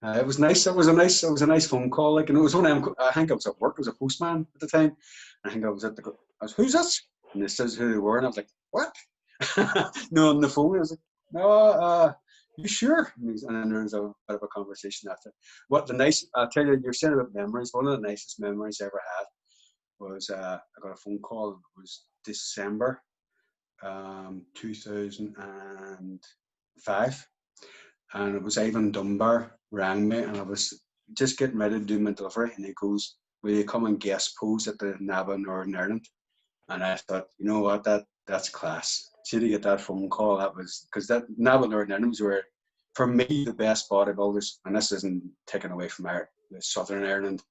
was nice. It was a nice phone call. Like, and it was one of them. I think I was at work. I was a postman at the time. I think I was who's this? And it says who they were, and I was like, what? No, on the phone. I was like, no, you sure? And then there was a bit of a conversation after. I'll tell you, you're saying about memories. One of the nicest memories I ever had was I got a phone call. It was December 2005, and it was Ivan Dunbar rang me, and I was just getting ready to do my delivery, and he goes, will you come and guest pose at the NABBA Northern Ireland? And I thought, you know what, that's class. See, to get that phone call, that was because that NABBA Northern Ireland were, for me, the best bodybuilders, and this isn't taken away from the Southern Ireland.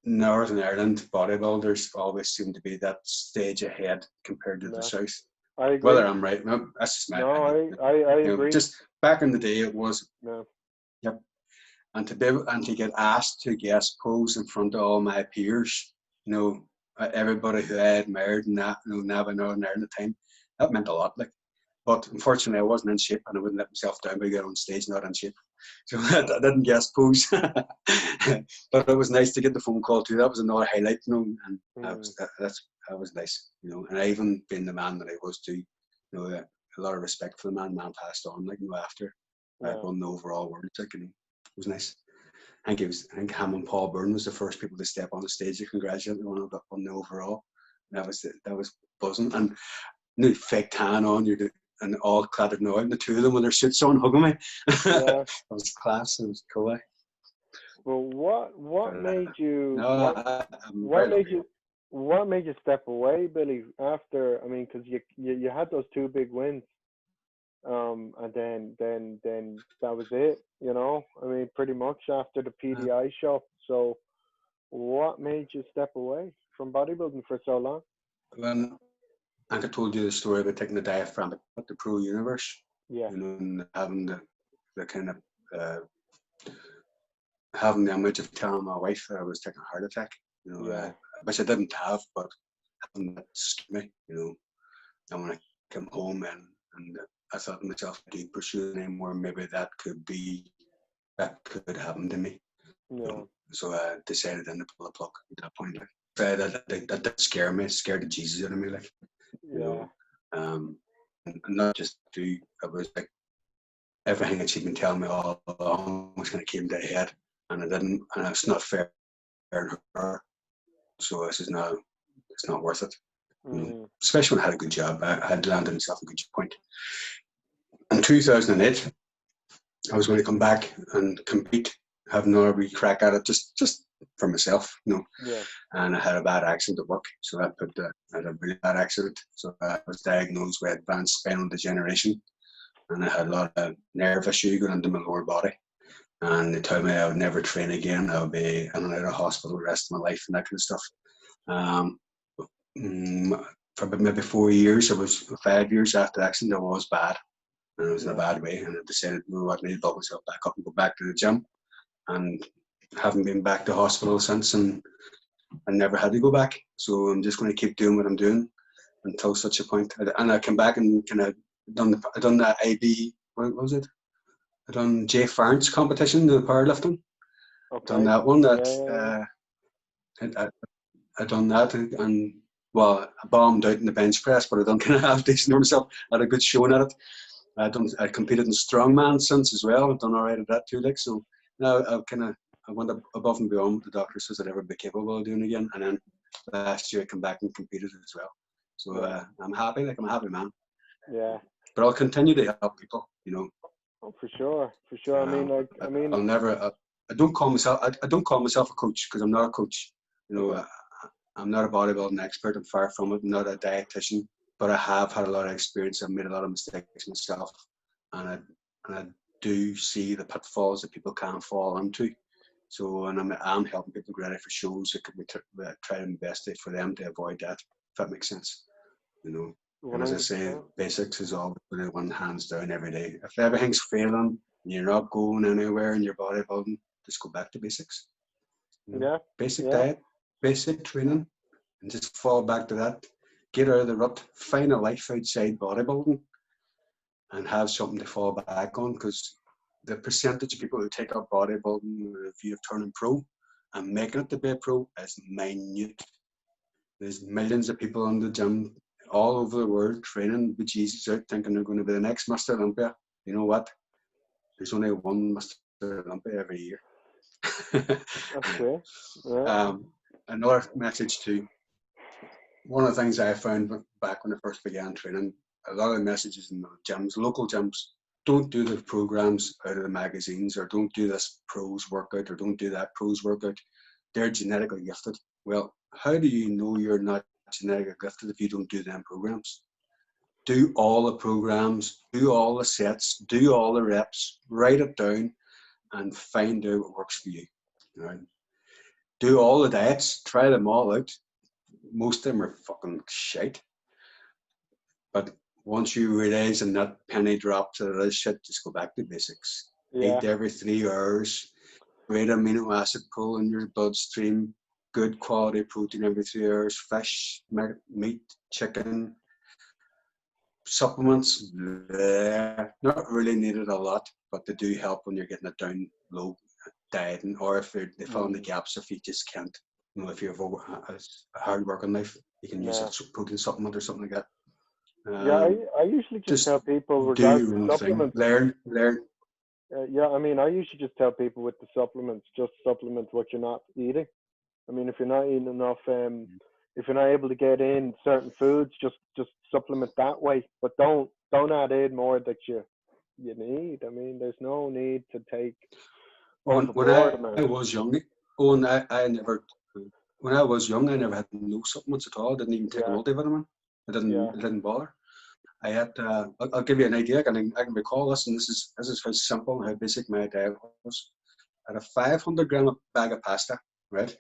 Northern Ireland bodybuilders always seem to be that stage ahead compared to the South.
I agree.
Whether I'm right, no, that's just my opinion.
I agree.
Just back in the day, it was.
No.
Yep. And to get asked to guest pose in front of all my peers, everybody who I admired in that, NABBA Northern Ireland at the time, that meant a lot. Like, But unfortunately, I wasn't in shape, and I wouldn't let myself down by getting on stage not in shape. So I didn't guess pose. But it was nice to get the phone call too. That was another highlight, you know, and that was nice, you know. And I, even being the man that I was too, you know, a lot of respect for the man. Man passed on, like, you know, after I won the overall world, like, you know, it was nice. I think him and Paul Bourne was the first people to step on the stage to congratulate me on the overall. That was buzzing. And you know, fake tan on, and all clattered now, and the two of them with their suits on, hugging me.
Yeah.
It was class. It was cool.
Well, what made you
No, I'm very lucky.
what made you step away, Billy? After, I mean, because you had those two big wins, and then that was it. You know, I mean, pretty much after the PDI show. So, what made you step away from bodybuilding for so long?
When I told you the story about taking the diaphragm at the Pro Universe,
Yeah.
you know, and having the kind of having the image of telling my wife that I was taking a heart attack, you know, which I didn't have, but having that scared me, you know. And when I came home and I thought to myself, do you pursue it anymore? Maybe that could happen to me.
Yeah.
You know? So I decided then to pull the plug at that point. Like, that did scare me. It scared the Jesus out of me, like, you know. And not just it was like everything that she'd been telling me all along was kind of came to a head, and I didn't, and it's not fair to her. So this is now, it's not worth it. You know, especially when I had a good job. I had landed myself a good point. In 2008, I was going to come back and compete, have another wee crack at it, just for myself, you know.
Yeah.
And I had a bad accident at work, so I had a really bad accident. So I was diagnosed with advanced spinal degeneration, and I had a lot of nerve issue going into my lower body. And they told me I would never train again. I would be in and out of hospital the rest of my life and that kind of stuff. For maybe 4 years, it was 5 years after the accident, I was bad. And it was in a bad way. And I decided, you know what, I need to build myself back up and go back to the gym. And haven't been back to hospital since, and I never had to go back. So I'm just going to keep doing what I'm doing until such a point. And I came back and kind of done the IB, what was it? I done Jay Farrance competition, the powerlifting.
Okay.
Done that one. I done that, and well, I bombed out in the bench press, but I done kind of half decent for myself. I had a good showing at it. I competed in strongman since as well. I've done all right at that too, like, so now I went above and beyond what the doctor says I'd ever be capable of doing again. And then last year I came back and competed as well. So I'm happy, like, I'm a happy man.
Yeah.
But I'll continue to help people, you know.
Oh, for sure.
I'll never. I don't call myself. I don't call myself a coach, because I'm not a coach. You know, I'm not a bodybuilding expert. I'm far from it. I'm not a dietitian, but I have had a lot of experience. I've made a lot of mistakes myself, and I do see the pitfalls that people can fall into. So, and I'm helping people get ready for shows. It could be trying my best for them to avoid that, if that makes sense. You know.
100%.
And as I say, basics is all the one hands down every day. If everything's failing and you're not going anywhere in your bodybuilding, just go back to basics. You know, basic diet, basic training, and just fall back to that. Get out of the rut, find a life outside bodybuilding, and have something to fall back on, because the percentage of people who take up bodybuilding with a view of turning pro and making it to be a pro is minute. There's millions of people in the gym all over the world training with Jesus out, thinking they're going to be the next Mr. Olympia. You know what? There's only one Mr. Olympia every year.
That's true. Yeah.
Another message too. One of the things I found back when I first began training, a lot of the messages in the gyms, local gyms, don't do the programs out of the magazines, or don't do this pros workout, or don't do that pros workout. They're genetically gifted. Well, how do you know you're not genetically gifted if you don't do them programs? Do all the programs, do all the sets, do all the reps, write it down, and find out what works for you. Right? Do all the diets, try them all out. Most of them are fucking shite. But once you realize and that penny drops to this shit, just go back to basics. Eat every 3 hours, great amino acid pull in your bloodstream, good quality protein every 3 hours, fish, meat, chicken, Supplements, not really needed a lot, but they do help when you're getting it down low dieting, or if they fill in the gaps if you just can't. If you have a hard working life, you can use a
Yeah.
protein supplement or something like that.
Yeah, I usually just tell
Just
people
do
regarding
your own thing.
supplements.
Learn.
Yeah, I mean, I usually just tell people with the supplements, just supplement what you're not eating. I mean, if you're not eating enough, if you're not able to get in certain foods, just supplement that way. But don't add in more that you need. I mean, there's no need to take
When
overboard
I
amounts.
was young, I never. When I was young, I never had no supplements at all. I didn't even take a
Yeah,
multivitamin.
yeah,
It didn't bother. I had. I'll give you an idea. I can recall this, and this is how simple and how basic my diet was. I had a 500 gram bag of pasta, right?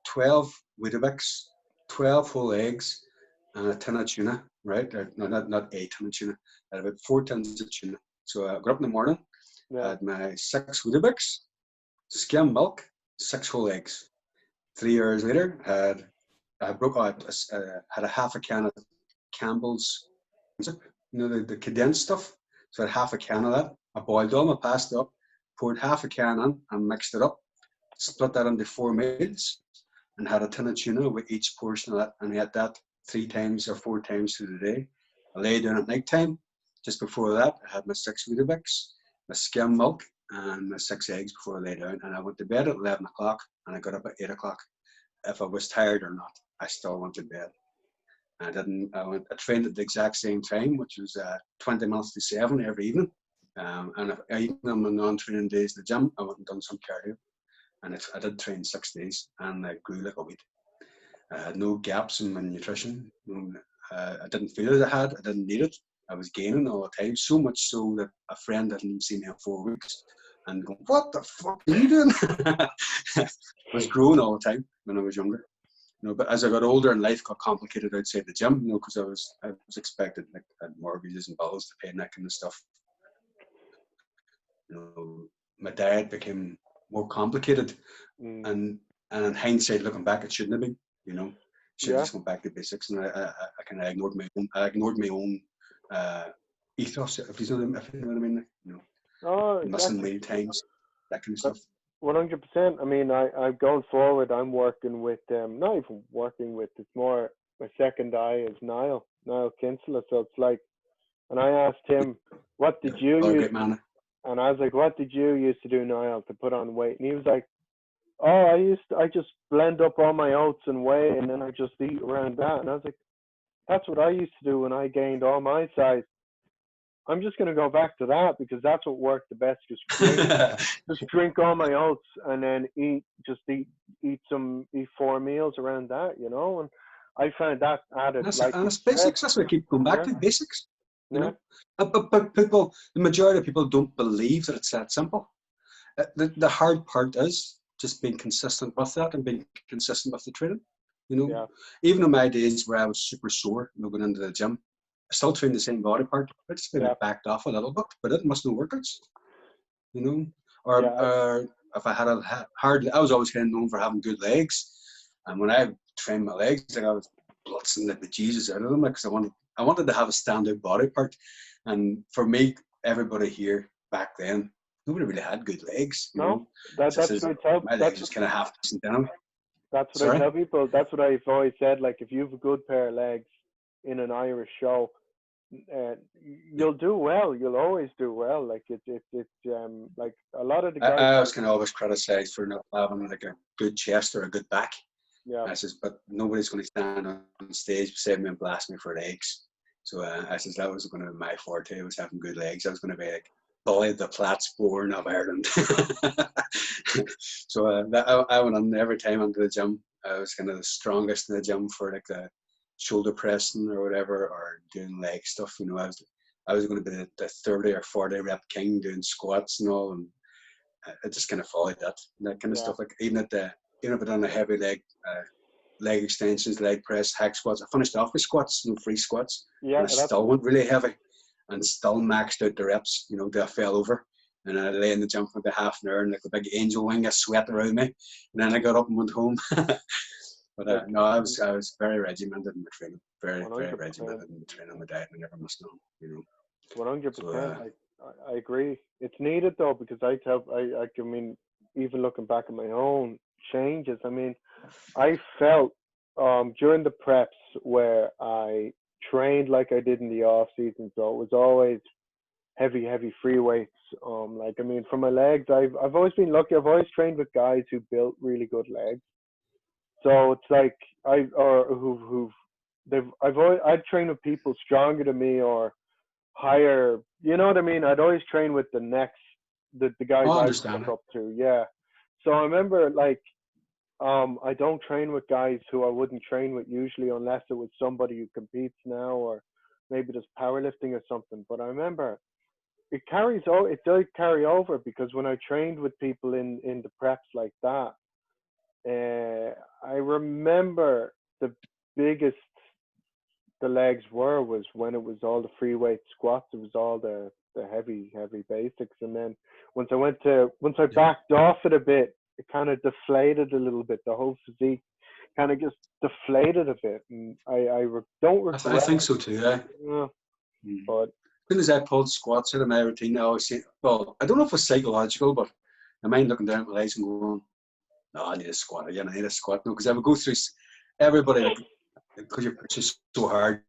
12 Weetabix, 12 whole eggs, and a tin of tuna, right? No, not a tin of tuna. I had about 4 tins of tuna. So I got up in the morning, I
yeah,
had my 6 Weetabix, skim milk, 6 whole eggs. 3 hours later, I broke out, had a half a can of Campbell's, the condensed stuff. So I had half a can of that. I boiled all my pasta up, poured half a can in, and mixed it up. Split that into 4 meals, and had a tin of tuna with each portion of that, and I had that 3 times or 4 times through the day. I lay down at night time. Just before that, I had my 6 Weetabix, my skim milk, and my 6 eggs before I lay down. And I went to bed at 11 o'clock, and I got up at 8 o'clock. If I was tired or not, I still went to bed. I didn't. I trained at the exact same time, which was 20 minutes to 7 every evening. And if even on my non-training days in the gym, I went and done some cardio. And I did train 6 days, and I grew like a weed. I had no gaps in my nutrition. I didn't feel it. I didn't need it. I was gaining all the time, so much so that a friend hadn't even seen me in 4 weeks, and going, "What the fuck are you doing?" I was growing all the time when I was younger. But as I got older and life got complicated outside the gym, because I was expected, like, I had mortgages and bills to pay and that kind of stuff. My diet became more complicated,
mm,
and in hindsight, looking back, it shouldn't have been. Should have
yeah.
just gone back to basics, and I kind of ignored my own ethos, if you know what I mean.
Oh,
Missing
exactly.
meal times, that kind of
Uh,
stuff.
100%. I mean, I'm going forward. I'm working with not even working with. It's more my second eye is Niall Kinsella. So it's like, and I asked him, "What did
Yeah,
you
what a
use?"
great man.
And I was like, "What did you used to do, Niall, to put on weight?" And he was like, "Oh, I just blend up all my oats and whey, and then I just eat around that." And I was like, "That's what I used to do when I gained all my size. I'm just gonna go back to that because that's what worked the best. Just drink all my oats and then eat 4 meals around that. And I found that added, like
And
you
it's
said.
basics. That's what I keep going back
Yeah,
to, basics. You
yeah,
know, but people, the majority of people don't believe that it's that simple. The hard part is just being consistent with that and being consistent with the training. You know,
yeah,
even in my days where I was super sore, going into the gym, I still trained the same body part. I just maybe
yeah,
backed off a little bit, but it must no workouts. You know,
yeah,
or if I had a hard, I was always kind of known for having good legs, and when I trained my legs, like, I was blitzing like the Jesus out of them, because I wanted to have a standout body part, and for me, everybody here back then, nobody really had good legs.
no,
It's just
that's
as
what I tell.
my legs just kind of half decent anyway.
That's what I
Sorry.
tell people. That's what I've always said. Like, if you have a good pair of legs in an Irish show, uh,
Yeah.
you'll do well. You'll always do well. Like like a lot of the guys.
I was kind of always criticised for not having like a good chest or a good back.
Yeah,
I says, but nobody's going to stand on stage beside me and blast me for legs. So I says that was going to be my forte, was having good legs. I was going to be like Bully the Platts Bourne of Ireland. So I went on every time into the gym. I was kind of the strongest in the gym for like the shoulder pressing or whatever, or doing leg stuff. I was going to be the 30 or 40 rep king doing squats and all, and I just kind of followed that kind of
yeah,
stuff. Like even if I done a heavy leg extensions, leg press, hack squats. I finished off with squats, no free squats,
yeah.
and I still went really heavy and still maxed out the reps, till I fell over. And I lay in the gym for about half an hour and like a big angel wing of sweat around me. And then I got up and went home. But
Like,
no, I was very regimented in my training, very
100%.
regimented in my training, my diet, and I never missed none. You know,
100%.
so
I agree. It's needed though, because I mean, even looking back at my own changes, I mean, I felt during the preps where I trained like I did in the off season, so it was always heavy free weights. Like, I mean, for my legs, I've always been lucky. I've always trained with guys who built really good legs. So it's like I've trained with people stronger than me or higher. You know what I mean? I'd always train with the guys
I
I
understand
look
it.
up to. Yeah. So I remember, like, I don't train with guys who I wouldn't train with usually, unless it was somebody who competes now, or maybe just powerlifting or something. But I remember it does carry over, because when I trained with people in the preps like that, I remember the biggest the legs was when it was all the free weight squats. It was all the heavy basics, and then once I
Yeah,
backed off it a bit, it kind of deflated a little bit. The whole physique kind of just deflated a bit, and don't
I
regret
think
it.
so too. Yeah.
Yeah, but
As soon as I pulled squats out of my routine, I always say, well, I don't know if it's psychological, but I mind looking down at my legs and going, no, I need a squat again. I need a squat. No, because I would go through everybody, because you're just so hard,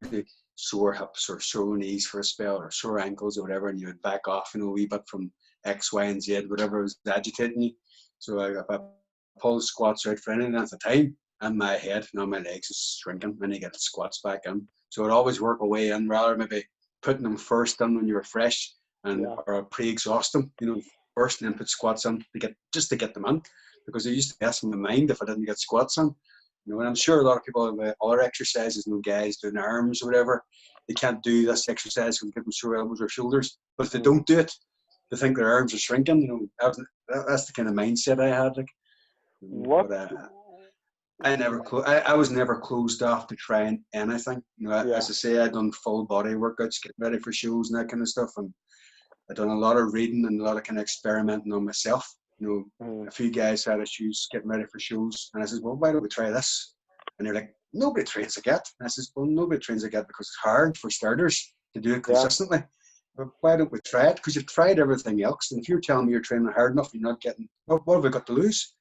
sore hips or sore knees for a spell or sore ankles or whatever, and you would back off, a wee bit from X, Y, and Z, whatever was agitating you. So if I pull squats out for anything at the time, and my head, my legs is shrinking, and you get the squats back in. So I'd always work away in, rather maybe putting them first in when you were fresh, and
yeah,
or pre-exhaust them, first, and then put squats in to get them in, because it used to mess in my mind if I didn't get squats in. And I'm sure a lot of people have other exercises, guys doing arms or whatever, they can't do this exercise because they give them sore elbows or shoulders. But if they
mm,
don't do it, they think their arms are shrinking. That's the kind of mindset I had.
what?
But I was never closed off to trying anything.
Yeah,
As I say, I'd done full body workouts, getting ready for shows and that kind of stuff, and I'd done a lot of reading and a lot of kind of experimenting on myself.
mm,
A few guys had issues getting ready for shows, and I said, well, why don't we try this? And they're like, nobody trains like that. And I said, well, nobody trains like that because it's hard for starters to do it
yeah,
consistently. But why don't we try it? Because you've tried everything else, and if you're telling me you're training hard enough, you're not getting, what have we got to lose?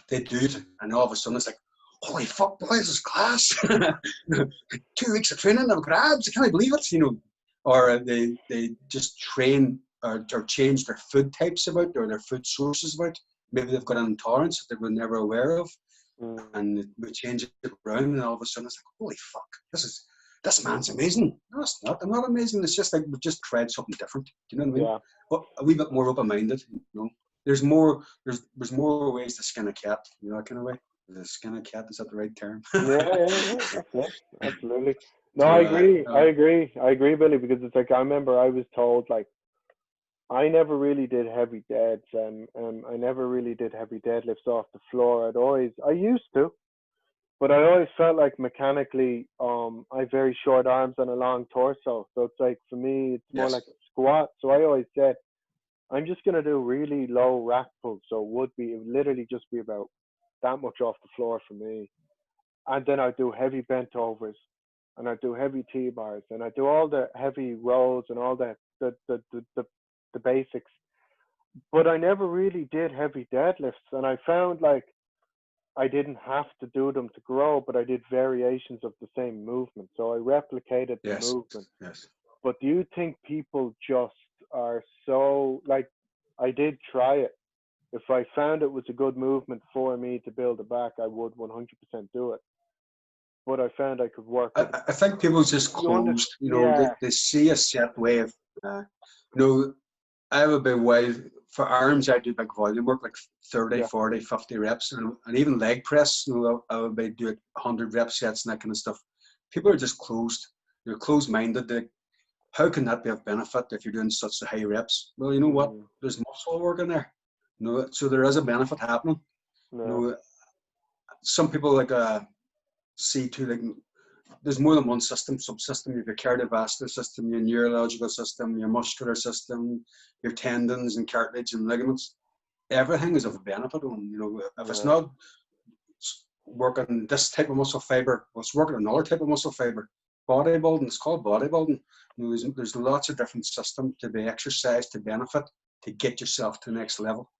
They do it, and all of a sudden it's like, holy fuck, boys, this is class. 2 weeks of training, I've got abs, I can't believe it. Or they just train or change their food types about, or their food sources about. Maybe they've got an intolerance that they were never aware of,
mm,
and we change it around, and all of a sudden it's like, holy fuck, this man's amazing. No, it's not. I'm not amazing. It's just like we just tried something different. Do you know what I mean?
yeah.
But a wee bit more open-minded. There's more. There's more ways to skin a cat. That kind of way. The skin a cat, is that the right term?
Yeah, that's it. Absolutely. No,
So
I agree. I agree, Billy, because it's like, I remember I was told, like, I never really did heavy deads, and I never really did heavy deadlifts off the floor. I used to, but I always felt like mechanically, I have very short arms and a long torso. So it's like, for me, it's more like
yes.
a squat. So I always said, I'm just gonna do really low rack pulls. So it would literally just be about that much off the floor for me. And then I do heavy bent overs, and I do heavy T bars, and I do all the heavy rows and all the basics. But I never really did heavy deadlifts, and I found, like, I didn't have to do them to grow, but I did variations of the same movement, so I replicated the
Yes.
movement.
Yes.
But do you think people just are so, like, I did try it. If I found it was a good movement for me to build it back, I would 100% do it. But I found I could work with it.
I think people just
You under,
closed.
yeah,
They see a set way of. You know, I would be wild for arms. I do big volume work, like 30,
yeah,
40, 50 reps, and even leg press. I would be doing 100 rep sets and that kind of stuff. People are just closed. They're closed-minded. How can that be of benefit if you're doing such high reps? Well, you know what?
mm,
There's muscle work in there. So there is a benefit happening. You
no,
know, some people see too, like, there's more than one subsystem. You have your cardiovascular system, your neurological system, your muscular system, your tendons and cartilage and ligaments. Everything is of benefit. If it's
no,
not, working this type of muscle fiber, was working another type of muscle fiber. Bodybuilding, it's called bodybuilding. You know, there's lots of different systems to be exercised to benefit, to get yourself to the next level.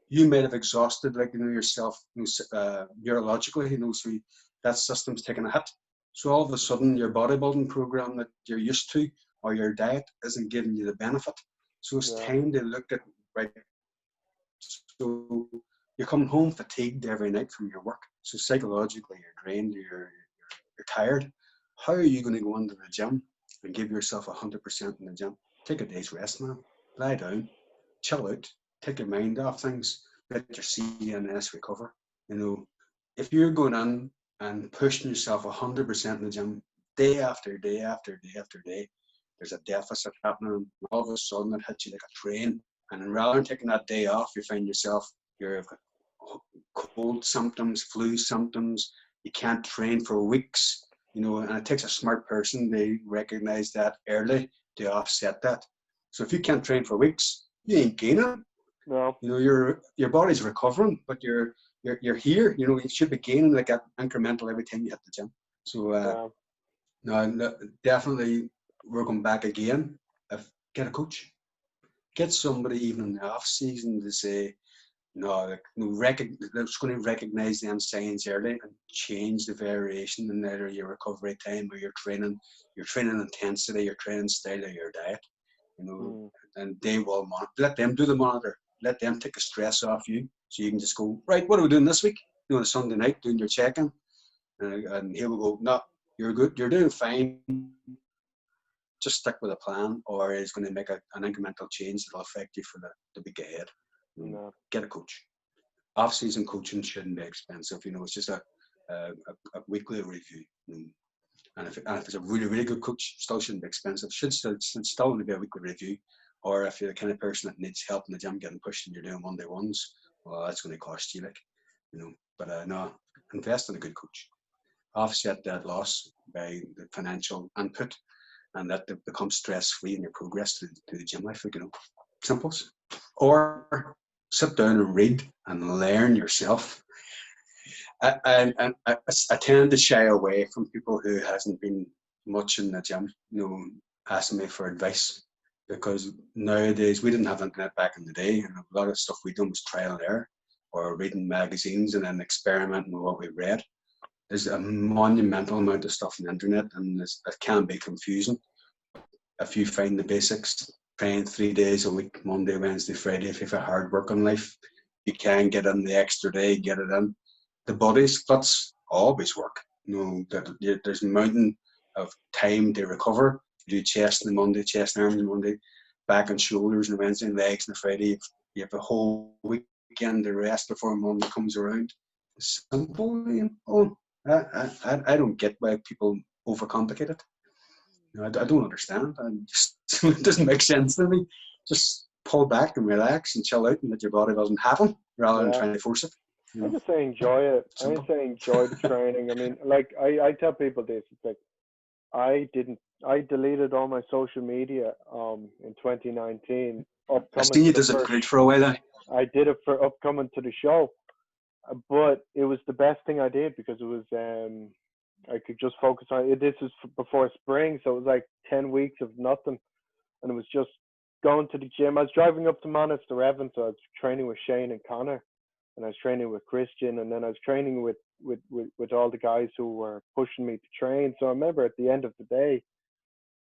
You might have exhausted, like, you know, yourself, you know, neurologically, you know, so that system's taking a hit. So all of a sudden, your bodybuilding program that you're used to, or your diet, isn't giving you the benefit. So it's time to look at, right, so you're coming home fatigued every night from your work. So psychologically, you're drained, you're tired. How are you going to go into the gym and give yourself 100% in the gym? Take a day's rest, man. Lie down, chill out, take your mind off things, let your CNS recover. You know, if you're going in and pushing yourself 100% in the gym day after day after day after day, there's a deficit happening. All of a sudden, it hits you like a train. And rather than taking that day off, you find yourself, you've got cold symptoms, flu symptoms, you can't train for weeks, you know, and it takes a smart person to recognize that early to offset that. So if you can't train for weeks, you ain't gaining.
No.
You know, your body's recovering, but you're here, you know, you should be gaining like that incremental every time you hit the gym. So no, definitely working back again. Get a coach. Get somebody even in the off season to say, no, like, that's going to recognize them signs early and change the variation in either your recovery time or your training intensity, your training style, or your diet. You know, and they will let them do the monitor. Let them take the stress off you, so you can just go, right, what are we doing this week? You know, on a Sunday night, doing your check-in, and here we go. No, you're good. You're doing fine. Just stick with a plan, or it's going to make an incremental change that will affect you for the week ahead.
No.
Get a coach. Off-season coaching shouldn't be expensive. You know, it's just a weekly review. And if it's a really, really good coach, still shouldn't be expensive. Should still only be a weekly review. Or if you're the kind of person that needs help in the gym getting pushed and you're doing one-day-ones, well, that's going to cost you, like, you know. But no, invest in a good coach. Offset that loss by the financial input, and that becomes stress-free in your progress to the gym life, you know. Simples. Or sit down and read and learn yourself. I tend to shy away from people who hasn't been much in the gym, you know, asking me for advice, because nowadays we didn't have internet back in the day, and a lot of stuff we done was trial and error, or reading magazines and then experimenting with what we read. There's a monumental amount of stuff on the internet, and it can be confusing. If you find the basics, train 3 days a week, Monday, Wednesday, Friday, if you have a hard working life, you can get in the extra day, get it in. The body splits always work. You know, that there's a mountain of time to recover. You do chest on the Monday, chest and arms on Monday, back and shoulders on Wednesday, and legs on Friday. You have a whole weekend to rest before Monday comes around. It's simple, you know. I don't get why people overcomplicate it. You know, I don't understand. It doesn't make sense to me. Just pull back and relax and chill out and let your body doesn't happen, rather than trying to force it.
I just say enjoy it. I just say enjoy the training. I mean, like I tell people this. It's like I deleted all my social media in 2019.
I seen you disappeared for a while.
I did it for upcoming to the show, but it was the best thing I did, because it was I could just focus on it. This was before spring, so it was like 10 weeks of nothing, and it was just going to the gym. I was driving up to Monaster Evan, so I was training with Shane and Connor, and I was training with Christian, and then I was training with all the guys who were pushing me to train. So I remember at the end of the day,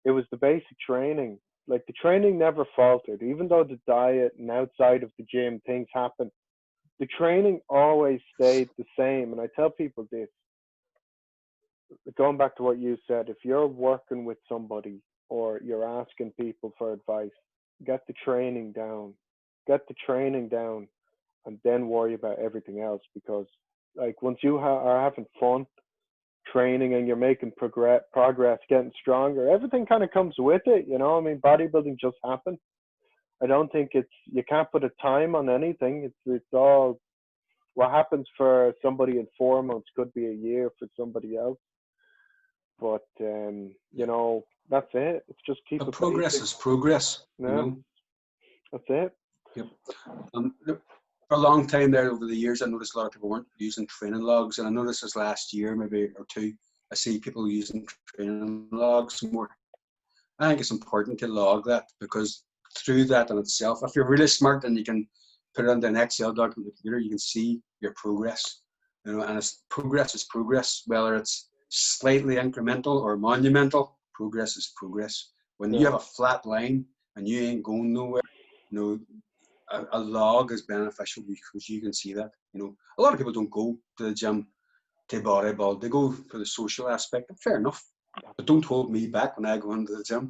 it was the basic training. Like, the training never faltered, even though the diet and outside of the gym things happened. The training always stayed the same. And I tell people this, going back to what you said, if you're working with somebody or you're asking people for advice, get the training down. Get the training down, and then worry about everything else. Because, like, once you are having fun training and you're making progress, getting stronger, everything kind of comes with it, you know. I mean, bodybuilding just happened. I don't think you can't put a time on anything. It's all, what happens for somebody in 4 months could be a year for somebody else. But you know, that's it. It's just keep it
progress
basic.
Is progress.
Yeah,
you know?
that's it.
Yep. for a long time there over the years, I noticed a lot of people weren't using training logs, and I noticed this last year, maybe or two, I see people using training logs more. I think it's important to log that, because through that in itself, if you're really smart and you can put it into an Excel document on the computer, you can see your progress. You know, and progress is progress, whether it's slightly incremental or monumental. Progress is progress. When you have a flat line and you ain't going nowhere, you know, a log is beneficial because you can see that. You know, a lot of people don't go to the gym to bodybuild; they go for the social aspect. Fair enough, but don't hold me back when I go into the gym.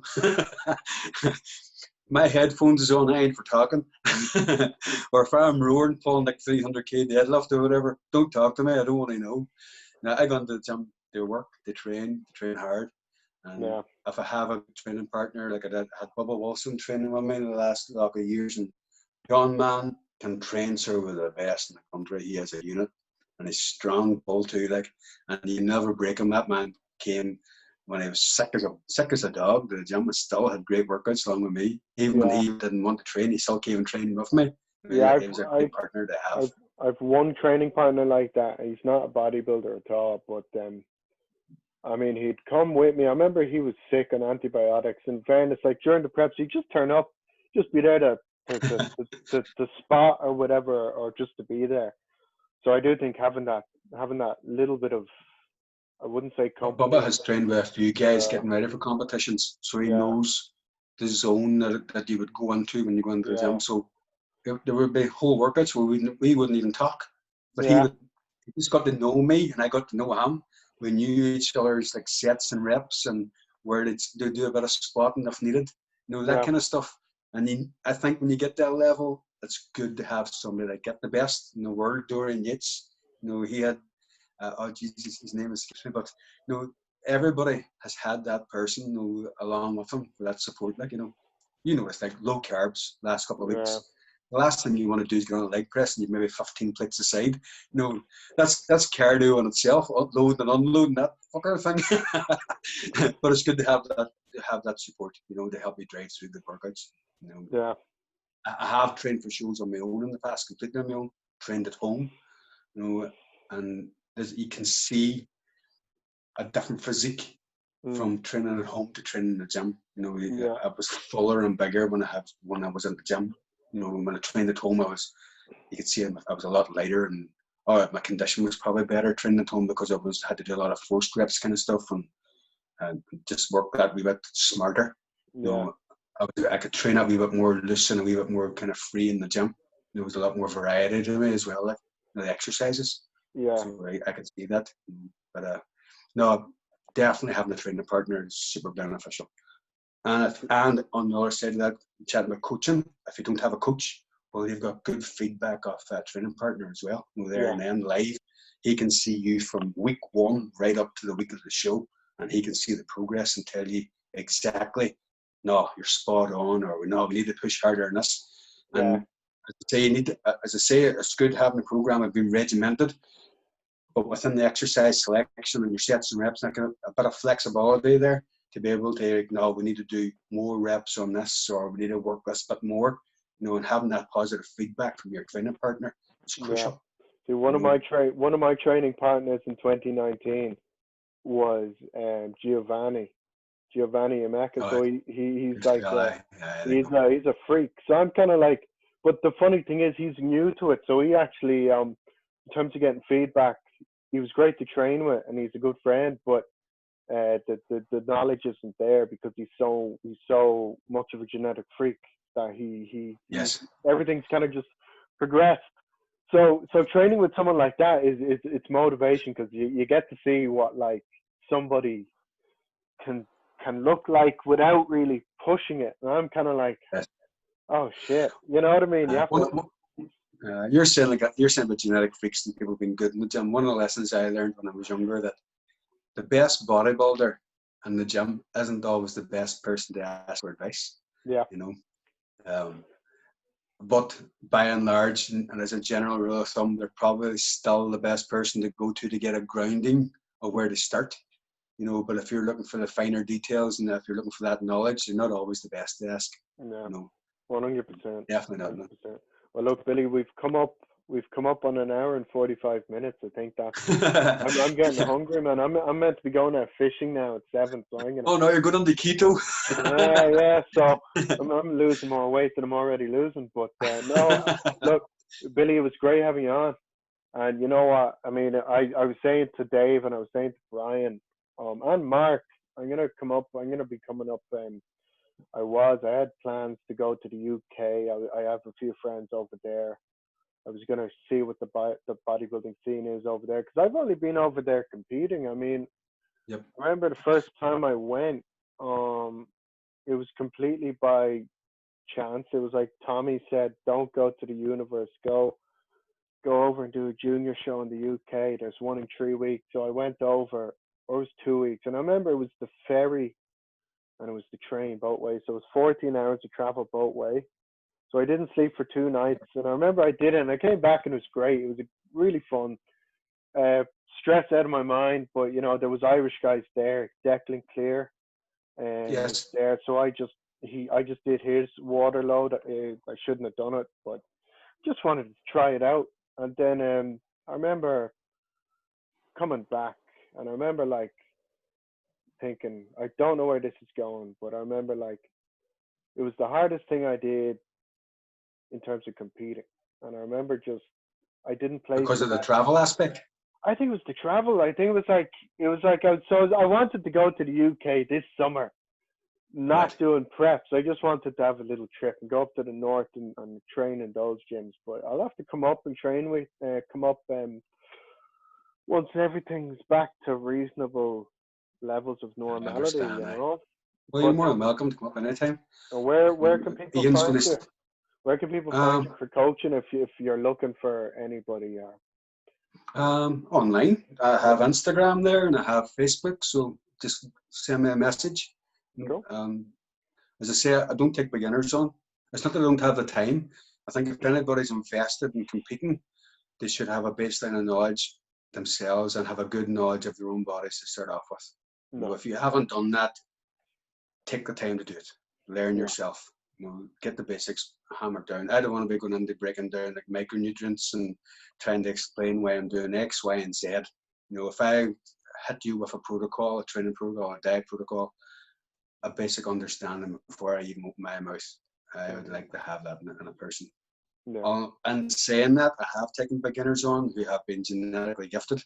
My headphones is on, I ain't for talking. Or if I'm roaring, pulling like 300k deadlift or whatever, don't talk to me. I don't want to know. Now I go into the gym to work, to train hard. And if I have a training partner, like I had Bubba Wilson training with me in the last couple of years, and John man can train with the best in the country. He has a unit, and he's strong bull too, like, and you never break him. That man came when he was sick as a dog to the gym, but still had great workouts along with me. Even when he didn't want to train, he still came and trained with me.
Yeah,
he was a great partner to have.
I've one training partner like that. He's not a bodybuilder at all, but I mean, he'd come with me. I remember he was sick on antibiotics. In fairness, like during the preps, he'd just turn up, just be there to spot or whatever, or just to be there. So I do think having that little bit of, I wouldn't say competition.
Bubba has trained with a few guys getting ready for competitions, so he knows the zone that you would go into when you go into the gym. So there would be whole workouts where we wouldn't even talk, but he just got to know me and I got to know him. We knew each other's like sets and reps and where to do a bit of spotting if needed, you know, that kind of stuff. And I think when you get that level, it's good to have somebody like get the best in the world. Dorian Yates, you know, he had oh Jesus, his name escapes me, but you know, everybody has had that person, you know, along with them for that support. Like, you know, it's like low carbs last couple of weeks. The last thing you want to do is get on a leg press and you've maybe 15 plates aside. You know, that's cardio in itself, loading and unloading that fucker thing. But it's good to have that support, you know, to help you drive through the workouts. You know. I have trained for shows on my own in the past, completely on my own, trained at home, you know, and you can see a different physique from training at home to training in the gym. You know, I was fuller and bigger when I was in the gym. You know, when I trained at home, you could see I was a lot lighter, and my condition was probably better training at home because I had to do a lot of forced reps kind of stuff and just work that wee bit smarter. You know, I could train a wee bit more loose and a wee bit more kind of free in the gym. There was a lot more variety to me as well, like, you know, the exercises. So I could see that. But no, definitely having a training partner is super beneficial. And on the other side of that, chatting about coaching, if you don't have a coach, well, you've got good feedback off that training partner as well. You know, there and then live, he can see you from week one right up to the week of the show, and he can see the progress and tell you exactly, no, you're spot on, or no, we need to push harder on this. And as I say, it's good having a program and being regimented, but within the exercise selection and your sets and reps, like a bit of flexibility there to be able to, no, we need to do more reps on this, or we need to work this bit more, you know, and having that positive feedback from your training partner is crucial.
See, one of my training partners in 2019 was Giovanni Emeka. So he's like he's a freak. So I'm kind of like, but the funny thing is he's new to it. So he actually, in terms of getting feedback, he was great to train with, and he's a good friend. But the knowledge isn't there because he's so much of a genetic freak that he everything's kind of just progressed. So training with someone like that it's motivation, because you get to see what like somebody can look like without really pushing it. And I'm kind of like, oh shit, you know what I mean?
You're saying about genetic freaks and people being good in the gym. One of the lessons I learned when I was younger, that the best bodybuilder in the gym isn't always the best person to ask for advice. You know, but by and large, and as a general rule of thumb, they're probably still the best person to go to get a grounding of where to start. You know, but if you're looking for the finer details and if you're looking for that knowledge, you're not always the best to ask.
Yeah,
you know,
100%.
Definitely not.
100%. Well, look, Billy, we've come up we've come up on an hour and 45 minutes. I think that's. I'm getting hungry, man. I'm meant to be going out fishing now at 7, so I'm gonna.
Oh no, you're good on the keto.
Yeah. So I'm losing more weight than I'm already losing. But no, look, Billy, it was great having you on. And you know what? I mean, I was saying to Dave and I was saying to Brian, and Mark, I'm gonna come up. I'm gonna be coming up. I had plans to go to the UK. I have a few friends over there. I was gonna see what the bodybuilding scene is over there because I've only been over there competing. I mean,
Yep.
I remember the first time I went. It was completely by chance. It was like Tommy said, "Don't go to the universe. Go over and do a junior show in the UK. There's one in 3 weeks." So I went over, or it was 2 weeks. And I remember it was the ferry and it was the train both ways. So it was 14 hours to travel both way. So I didn't sleep for 2 nights. And I remember I did it and I came back and it was great. It was really fun. Stress out of my mind, but you know, there was Irish guys there, Declan Clear, and
Yes.
there. So I just did his water load. I shouldn't have done it, but just wanted to try it out. And then I remember coming back, and I remember like thinking, I don't know where this is going, but I remember like it was the hardest thing I did in terms of competing. And I remember just I didn't place
Because
the
of the
best.
travel aspect.
I think it was the travel. I think I wanted to go to the UK this summer, not
Right.
doing preps. I just wanted to have a little trip and go up to the north and train in those gyms. But I'll have to come up and train with come up once everything's back to reasonable levels of
I
normality, you
understand.
know.
Well, you're
But
more than welcome to come up anytime.
where can people
Ian's
find
going
you?
to.
Where can people find you for coaching if you're looking for anybody?
Online. I have
Yeah,
Instagram there and I have Facebook, so just send me a message.
cool.
As I say, I don't take beginners on. It's not that I don't have the time. I think if anybody's invested in competing, they should have a baseline of knowledge themselves and have a good knowledge of their own bodies to start off with. You know,
No,
if you haven't done that, take the time to do it. Learn
yeah,
yourself. You know, get the basics hammered down. I don't want to be going into breaking down like micronutrients and trying to explain why I'm doing X, Y, and Z. You know, if I hit you with a protocol, a training protocol, a diet protocol, a basic understanding before I even open my mouth, I would like to have that in a person.
yeah,
And saying that, I have taken beginners on who have been genetically gifted,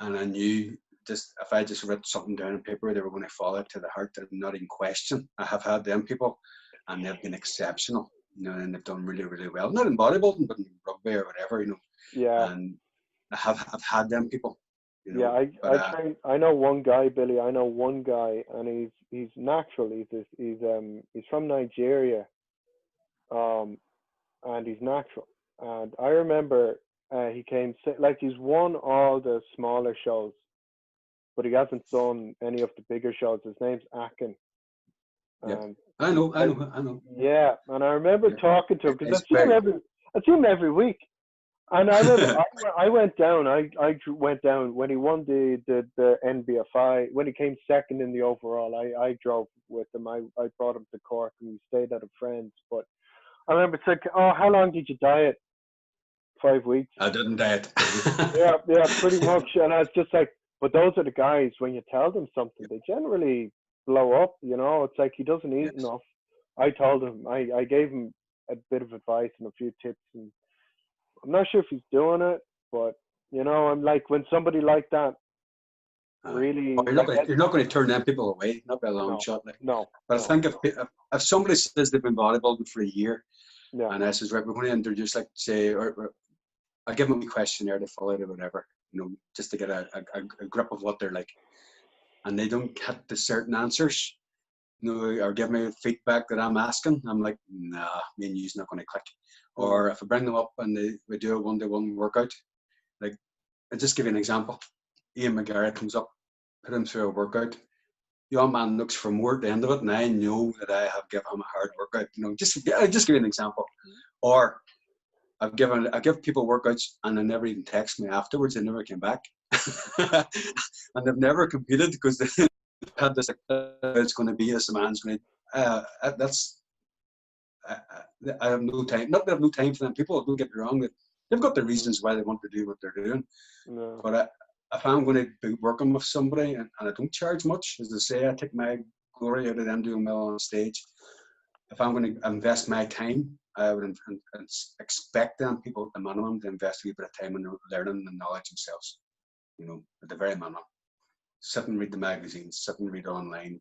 and I knew just if I just wrote something down on paper, they were going to follow it to the heart and not even question. I have had them people, and they've been exceptional, you know, and they've done really, really well. Not in bodybuilding, but in rugby or whatever, you know.
yeah.
And I've had them people, you
Yeah,
know.
I
But
train. I know one guy, Billy. I know one guy, and he's natural. He's from Nigeria, um, and he's natural. And I remember he came like he's won all the smaller shows, but he hasn't done any of the bigger shows. His name's Akin,
yep,
and
I
he's
know, I
like,
know, I know.
yeah. And I remember
Yeah.
talking to him because
It's very
I see him every week. And I remember I went down. I went down when he won the NBFI. When he came second in the overall, I drove with him. I brought him to Cork and we stayed at a friend's. But I remember it's like, oh, how long did you diet? 5 weeks.
I didn't diet.
Yeah, pretty much. And I was just like, but those are the guys. When you tell them something, they generally blow up. You know, it's like he doesn't eat
Yes.
enough. I told him. I gave him a bit of advice and a few tips and. I'm not sure if he's doing it, but you know, I'm like when somebody like that really
You're not
like
going to, you're not going to turn them people away, not by a long
no,
shot. Like.
no,
But I
no,
think if somebody says they've been bodybuilding for a year,
yeah,
and I says, right, we're going to introduce, like, say, or I give them a questionnaire to fill out or whatever, you know, just to get a grip of what they're like, and they don't get the certain answers, you know, or give me feedback that I'm asking, I'm like, nah, me and you's not going to click. Or if I bring them up and we do a one-to-one workout, like, I'll just give you an example. Ian McGarrett comes up, put him through a workout. Young man looks for more at the end of it, and I know that I have given him a hard workout. You know, just give you an example. Or I give people workouts, and they never even text me afterwards. They never came back, and they've never competed because they had this. It's going to be this man's going to. That's. I have no time. Not that I have no time for them people. Don't get me wrong. they've got the reasons why they want to do what they're doing.
No.
But if I'm going to be working with somebody and I don't charge much, as I say, I take my glory out of them doing well on stage. If I'm going to invest my time, I would expect them people at the minimum to invest a wee bit of time in learning and knowledge themselves. You know, at the very minimum. Sit and read the magazines, sit and read online,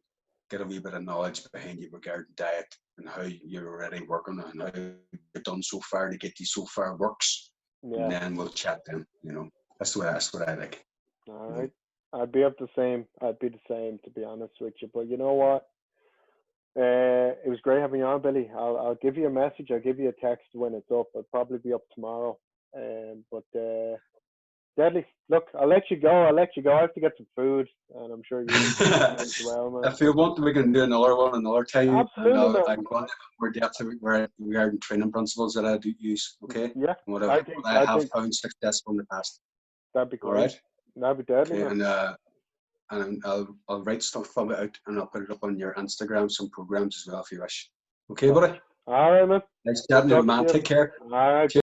get a wee bit of knowledge behind you regarding diet and how you're already working and how you've done so far to get you so far works.
Yeah.
And then we'll chat then, you know. That's what I like.
All right. I'd be up the same. I'd be the same, to be honest with you. But you know what? It was great having you on, Billy. I'll give you a message. I'll give you a text when it's up. I'll probably be up tomorrow. But Deadly, look, I'll let you go. I have to get some food, and I'm sure you as well, man.
If you want, we can do another one another time.
Absolutely, man.
I'm going to more depth regarding training principles that I do use. Okay.
Yeah.
What I have found successful in the past.
That'd be great.
All right.
That'd be deadly.
Okay, and I'll write stuff of it out and I'll put it up on your Instagram, some programs as well if you wish. Okay, buddy.
All right, man.
Nice chatting to you, man. Take care.
All right.